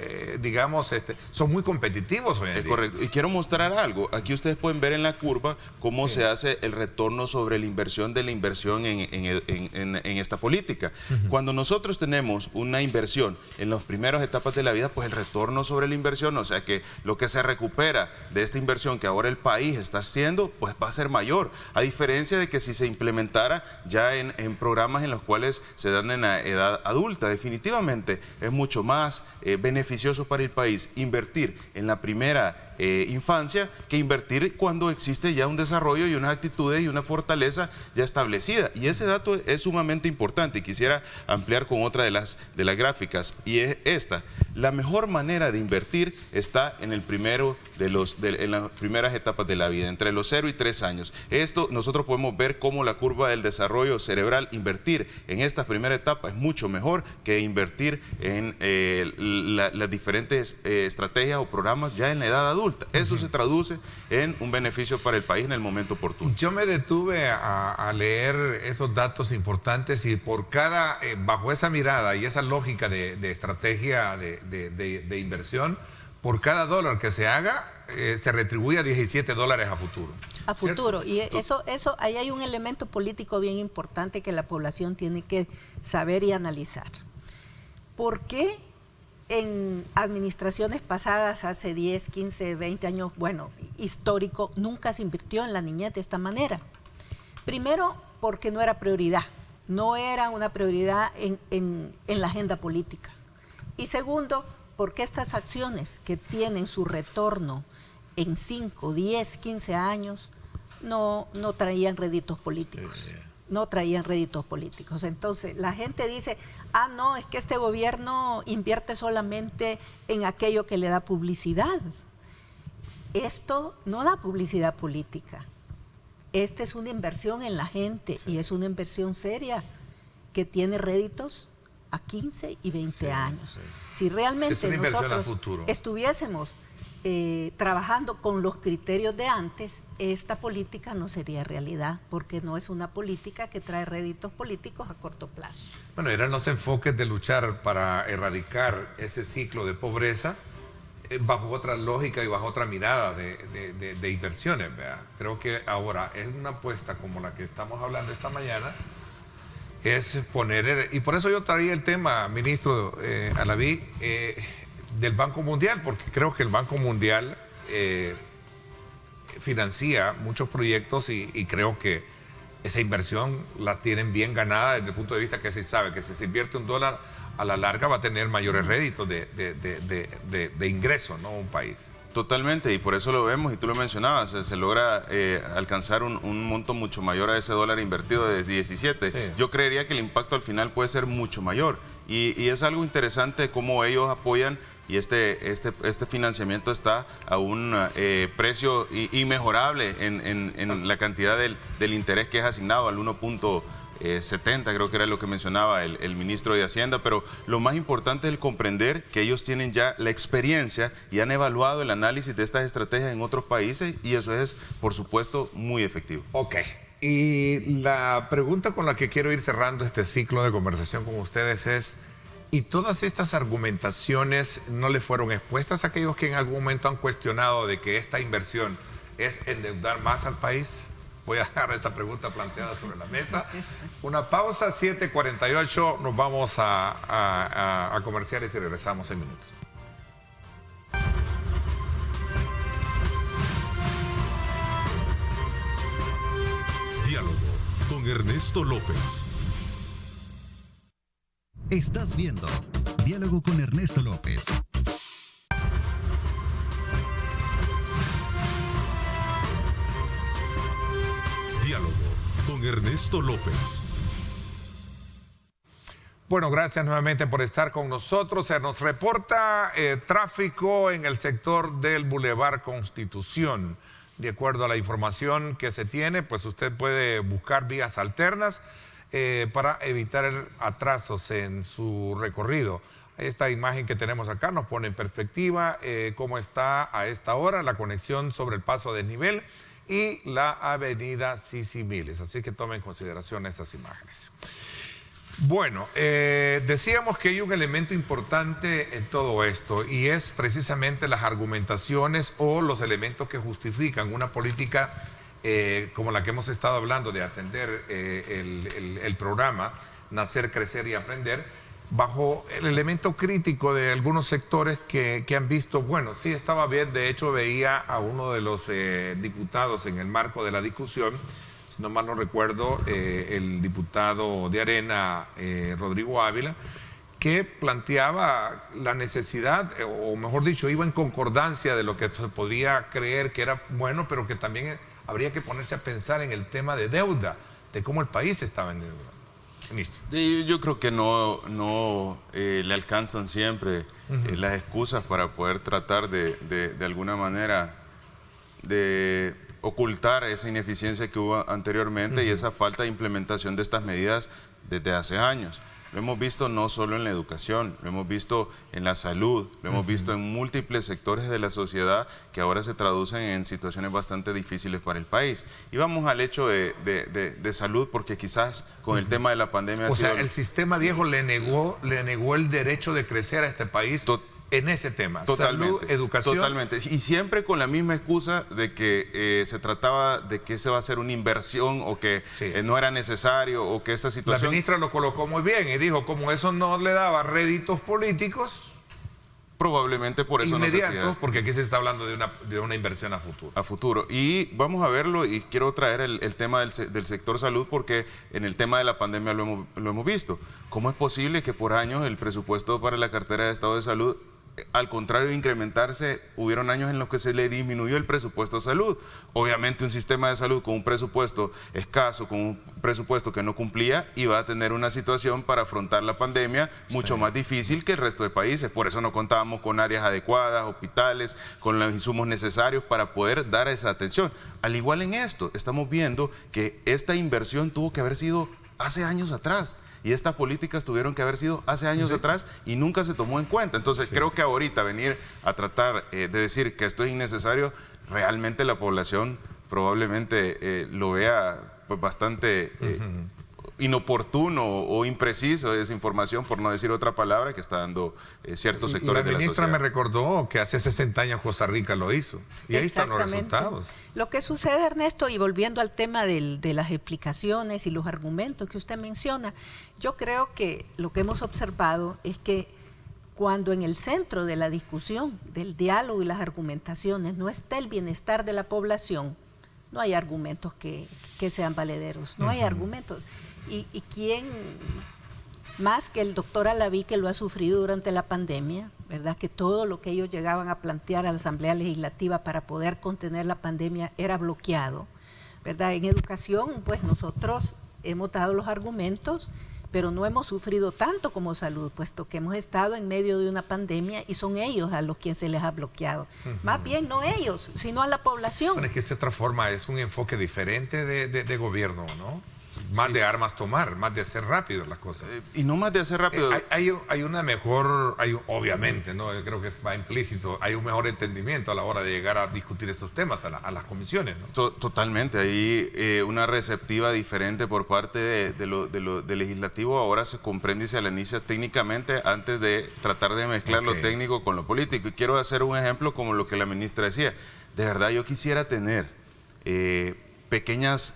digamos, son muy competitivos hoy en día. Es correcto. Y quiero mostrar algo. Aquí ustedes pueden ver en la curva cómo se hace el retorno sobre la inversión de la inversión en esta política. Cuando nosotros tenemos una inversión en las primeras etapas de la vida, pues el retorno sobre la inversión, o sea que lo que se recupera de esta inversión que ahora el país está haciendo, pues va a ser mayor. A diferencia de que si se implementara ya en programas en los cuales se dan en la edad adulta, definitivamente es mucho más beneficioso para el país invertir en la primera infancia que invertir cuando existe ya un desarrollo y unas actitudes y una fortaleza ya establecida. Y ese dato es sumamente importante y quisiera ampliar con otra de las gráficas, y es esta. La mejor manera de invertir está en el primero en las primeras etapas de la vida, entre los 0 y 3 años. Esto nosotros podemos ver cómo la curva del desarrollo cerebral, invertir en esta primera etapa es mucho mejor que invertir en las diferentes estrategias o programas ya en la edad adulta. Eso se traduce en un beneficio para el país en el momento oportuno. Yo me detuve a leer esos datos importantes y por cada, bajo esa mirada y esa lógica de estrategia de inversión, por cada dólar que se haga, se retribuye a $17 a futuro. A futuro. ¿Cierto? Y eso, ahí hay un elemento político bien importante que la población tiene que saber y analizar. ¿Por qué en administraciones pasadas, hace 10, 15, 20 años, bueno, histórico, nunca se invirtió en la niñez de esta manera? Primero, porque no era prioridad, no era una prioridad en la agenda política. Y segundo, porque estas acciones que tienen su retorno en 5, 10, 15 años, no traían réditos políticos. No traían réditos políticos. Entonces, la gente dice, no, es que este gobierno invierte solamente en aquello que le da publicidad. Esto no da publicidad política. Esta es una inversión en la gente y es una inversión seria que tiene réditos a 15 y 20 años. Si realmente nosotros estuviésemos trabajando con los criterios de antes, esta política no sería realidad, porque no es una política que trae réditos políticos a corto plazo. Bueno, eran los enfoques de luchar para erradicar ese ciclo de pobreza bajo otra lógica y bajo otra mirada de inversiones, ¿verdad? Creo que ahora es una apuesta como la que estamos hablando esta mañana, es poner, y por eso yo traía el tema, ministro Alaví, del Banco Mundial, porque creo que el Banco Mundial financia muchos proyectos y creo que esa inversión las tienen bien ganada desde el punto de vista que se sabe que si se invierte $1 a la larga va a tener mayores réditos de ingreso, ¿no? Un país. Totalmente, y por eso lo vemos, y tú lo mencionabas, se logra alcanzar un monto mucho mayor a ese dólar invertido de 17. Sí. Yo creería que el impacto al final puede ser mucho mayor, y es algo interesante cómo ellos apoyan, y este financiamiento está a un precio inmejorable en la cantidad del interés que es asignado al 1.70, creo que era lo que mencionaba el ministro de Hacienda, pero lo más importante es el comprender que ellos tienen ya la experiencia y han evaluado el análisis de estas estrategias en otros países, y eso es, por supuesto, muy efectivo. Ok, y la pregunta con la que quiero ir cerrando este ciclo de conversación con ustedes es, ¿y todas estas argumentaciones no le fueron expuestas a aquellos que en algún momento han cuestionado de que esta inversión es endeudar más al país? Voy a dejar esa pregunta planteada sobre la mesa. Una pausa, 7:48, nos vamos a comerciales y regresamos en minutos. con Ernesto López. Estás viendo Diálogo con Ernesto López. Diálogo con Ernesto López. Bueno, gracias nuevamente por estar con nosotros. Se nos reporta tráfico en el sector del Boulevard Constitución. De acuerdo a la información que se tiene, pues usted puede buscar vías alternas para evitar atrasos en su recorrido. Esta imagen que tenemos acá nos pone en perspectiva cómo está a esta hora la conexión sobre el paso a desnivel y la avenida Sisimiles. Así que tome en consideración estas imágenes. Bueno, decíamos que hay un elemento importante en todo esto y es precisamente las argumentaciones o los elementos que justifican una política como la que hemos estado hablando de atender el programa Nacer, Crecer y Aprender, bajo el elemento crítico de algunos sectores que han visto, bueno, sí estaba bien, de hecho veía a uno de los diputados en el marco de la discusión, si no mal no recuerdo, el diputado de Arena, Rodrigo Ávila, que planteaba la necesidad, o mejor dicho, iba en concordancia de lo que se podía creer que era bueno, pero que también habría que ponerse a pensar en el tema de deuda, de cómo el país estaba endeudado. Ministro. Yo creo que no le alcanzan siempre las excusas para poder tratar de alguna manera de ocultar esa ineficiencia que hubo anteriormente y esa falta de implementación de estas medidas desde hace años. Lo hemos visto no solo en la educación, lo hemos visto en la salud, lo hemos visto en múltiples sectores de la sociedad que ahora se traducen en situaciones bastante difíciles para el país. Y vamos al hecho de salud, porque quizás con el tema de la pandemia... O sea, el sistema viejo le negó el derecho de crecer a este país en ese tema. Totalmente, salud, educación. Totalmente. Y siempre con la misma excusa de que se trataba de que se va a hacer una inversión o que no era necesario o que esta situación... La ministra lo colocó muy bien y dijo, como eso no le daba réditos políticos... Probablemente por eso no se hacía. Porque aquí se está hablando de una inversión a futuro. A futuro. Y vamos a verlo, y quiero traer el tema del sector salud, porque en el tema de la pandemia lo hemos visto. ¿Cómo es posible que por años el presupuesto para la cartera de Estado de Salud, al contrario de incrementarse, hubieron años en los que se le disminuyó el presupuesto a salud? Obviamente un sistema de salud con un presupuesto escaso, con un presupuesto que no cumplía, iba a tener una situación para afrontar la pandemia mucho más difícil que el resto de países. Por eso no contábamos con áreas adecuadas, hospitales, con los insumos necesarios para poder dar esa atención. Al igual en esto, estamos viendo que esta inversión tuvo que haber sido hace años atrás. Y estas políticas tuvieron que haber sido hace años atrás y nunca se tomó en cuenta. Entonces creo que ahorita venir a tratar de decir que esto es innecesario, realmente la población probablemente lo vea pues, bastante inoportuno o impreciso esa información, por no decir otra palabra, que está dando ciertos sectores de la sociedad. La ministra me recordó que hace 60 años Costa Rica lo hizo. Y ahí están los resultados. Lo que sucede, Ernesto, y volviendo al tema de las explicaciones y los argumentos que usted menciona, yo creo que lo que hemos observado es que cuando en el centro de la discusión, del diálogo y las argumentaciones no está el bienestar de la población, no hay argumentos que sean valederos, no hay argumentos. ¿Y quién más que el doctor Alaví, que lo ha sufrido durante la pandemia, verdad? Que todo lo que ellos llegaban a plantear a la Asamblea Legislativa para poder contener la pandemia era bloqueado, ¿verdad? En educación, pues nosotros hemos dado los argumentos, pero no hemos sufrido tanto como salud, puesto que hemos estado en medio de una pandemia y son ellos a los que se les ha bloqueado. Más bien no ellos, sino a la población. Bueno, es que se transforma, es un enfoque diferente de gobierno, ¿no? Más de armas tomar, más de hacer rápido las cosas. Y no más de hacer rápido. Hay una mejor, obviamente, ¿no? Yo creo que va implícito, hay un mejor entendimiento a la hora de llegar a discutir estos temas a las comisiones, ¿no? Totalmente, hay una receptiva diferente por parte del legislativo. Ahora se comprende y se analiza técnicamente antes de tratar de mezclar lo técnico con lo político. Y quiero hacer un ejemplo como lo que la ministra decía. De verdad, yo quisiera tener pequeñas...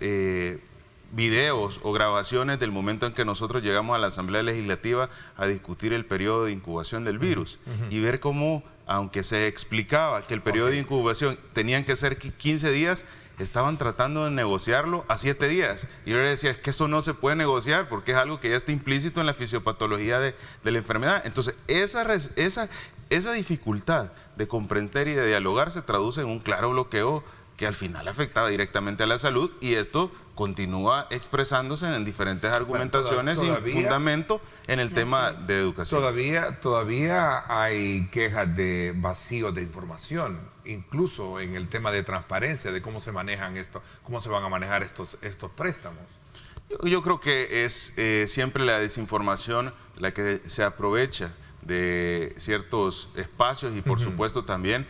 videos o grabaciones del momento en que nosotros llegamos a la Asamblea Legislativa a discutir el periodo de incubación del virus y ver cómo, aunque se explicaba que el periodo de incubación tenían que ser 15 días, estaban tratando de negociarlo a 7 días. Y yo le decía, es que eso no se puede negociar porque es algo que ya está implícito en la fisiopatología de la enfermedad. Entonces, esa dificultad de comprender y de dialogar se traduce en un claro bloqueo que al final afectaba directamente a la salud, y esto continúa expresándose en diferentes argumentaciones y fundamento en el tema de educación. Todavía hay quejas de vacío de información, incluso en el tema de transparencia, de cómo se manejan cómo se van a manejar estos préstamos. Yo creo que es siempre la desinformación la que se aprovecha de ciertos espacios y por supuesto también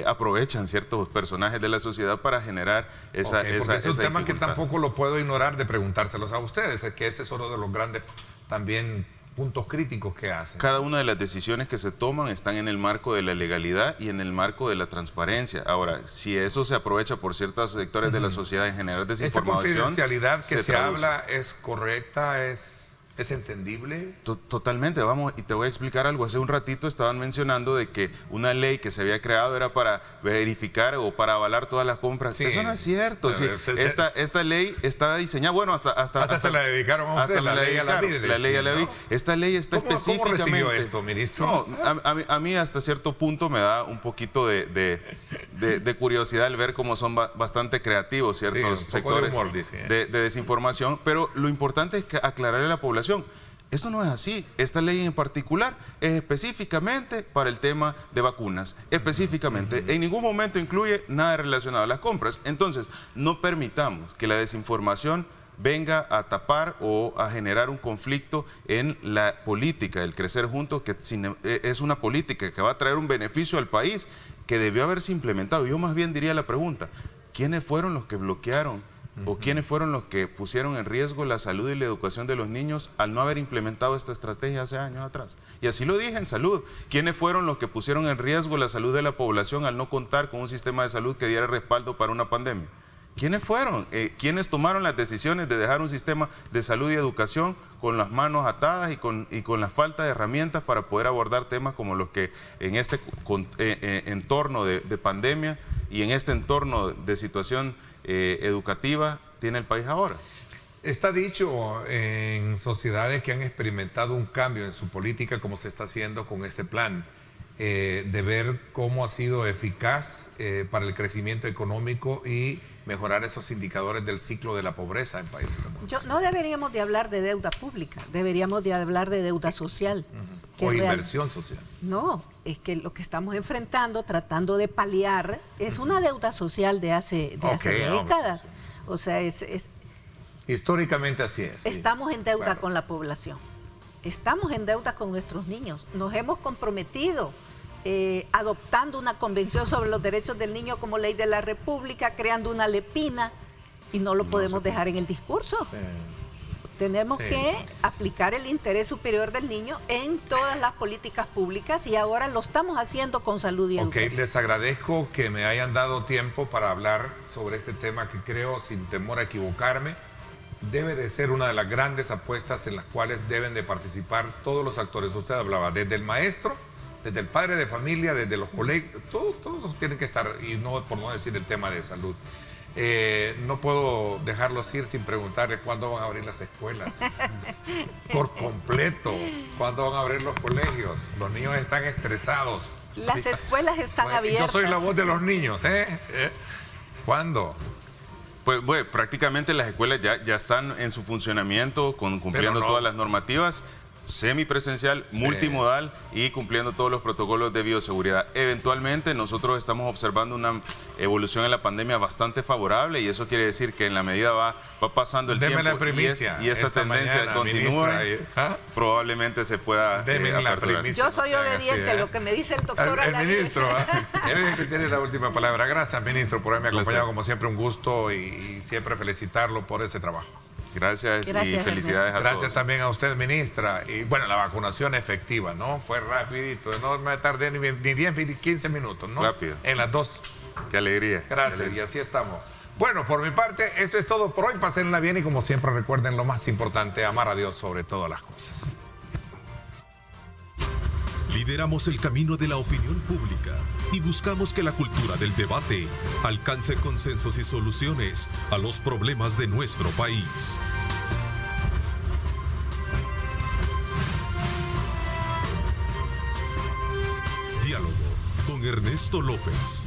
aprovechan ciertos personajes de la sociedad para generar esa porque es un tema que dificultad. tampoco lo puedo ignorar de preguntárselos a ustedes, es que ese es uno de los grandes también puntos críticos que hacen. Cada una de las decisiones que se toman están en el marco de la legalidad y en el marco de la transparencia. Ahora, si eso se aprovecha por ciertos sectores de la sociedad en generar desinformación... ¿Esta confidencialidad que se traduce. habla es correcta, es entendible? Totalmente, vamos, y te voy a explicar algo. Hace un ratito estaban mencionando de que una ley que se había creado era para verificar o para avalar todas las compras. Sí. Eso no es cierto. Sí, esta ley estaba diseñada, bueno, hasta se la dedicaron a usted, la ley a la vida. La ley a la vida. Esta ley está específicamente... ¿Cómo recibió esto, ministro? No, a mí hasta cierto punto me da un poquito de curiosidad el ver cómo son bastante creativos ciertos sectores de desinformación, pero lo importante es que aclararle a la población. Esto no es así. Esta ley en particular es específicamente para el tema de vacunas. Específicamente. En ningún momento incluye nada relacionado a las compras. Entonces, no permitamos que la desinformación venga a tapar o a generar un conflicto en la política, el crecer juntos, que es una política que va a traer un beneficio al país, que debió haberse implementado. Yo más bien diría la pregunta, ¿quiénes fueron los que bloquearon o quiénes fueron los que pusieron en riesgo la salud y la educación de los niños al no haber implementado esta estrategia hace años atrás? Y así lo dije en salud. ¿Quiénes fueron los que pusieron en riesgo la salud de la población al no contar con un sistema de salud que diera respaldo para una pandemia? ¿Quiénes fueron? ¿Quiénes tomaron las decisiones de dejar un sistema de salud y educación con las manos atadas y con la falta de herramientas para poder abordar temas como los que en este entorno de pandemia y en este entorno de situación educativa tiene el país ahora? Está dicho en sociedades que han experimentado un cambio en su política, como se está haciendo con este plan, de ver cómo ha sido eficaz para el crecimiento económico y mejorar esos indicadores del ciclo de la pobreza en países como este. No deberíamos de hablar de deuda pública, deberíamos de hablar de deuda social. O inversión social. No, es que lo que estamos enfrentando, tratando de paliar, es una deuda social de hace décadas. O sea, históricamente así es. Estamos en deuda Claro. con la población. Estamos en deuda con nuestros niños. Nos hemos comprometido adoptando una convención sobre los derechos del niño como ley de la República, creando una LEPINA, y no lo podemos dejar en el discurso. Tenemos que aplicar el interés superior del niño en todas las políticas públicas, y ahora lo estamos haciendo con salud y educación. Les agradezco que me hayan dado tiempo para hablar sobre este tema que creo, sin temor a equivocarme, debe de ser una de las grandes apuestas en las cuales deben de participar todos los actores. Usted hablaba desde el maestro, desde el padre de familia, desde los colegios, todos tienen que estar, y no por no decir el tema de salud. No puedo dejarlos ir sin preguntarles cuándo van a abrir las escuelas por completo, cuándo van a abrir los colegios. Los niños están estresados. Las escuelas están abiertas. Yo soy la voz de los niños, ¿Cuándo? Pues bueno, prácticamente las escuelas ya están en su funcionamiento, cumpliendo todas las normativas, semipresencial, multimodal y cumpliendo todos los protocolos de bioseguridad. Eventualmente nosotros estamos observando una evolución en la pandemia bastante favorable, y eso quiere decir que en la medida va pasando el tiempo la primicia, y esta tendencia mañana, continúa, ministra, probablemente se pueda la primicia. Yo soy obediente, lo que me dice el doctor El ministro, él es el que tiene la última palabra. Gracias, ministro, por haberme acompañado. Como siempre, un gusto, y siempre felicitarlo por ese trabajo. Gracias y felicidades a todos. Gracias también a usted, ministra. Y bueno, la vacunación efectiva, ¿no? Fue rapidito, no me tardé ni 10 ni 15 minutos, ¿no? Rápido. En las dos. Qué alegría. Gracias, y así estamos. Bueno, por mi parte, esto es todo por hoy. Pásenla bien y como siempre recuerden lo más importante, amar a Dios sobre todas las cosas. Lideramos el camino de la opinión pública. y buscamos que la cultura del debate alcance consensos y soluciones a los problemas de nuestro país. Diálogo con Ernesto López.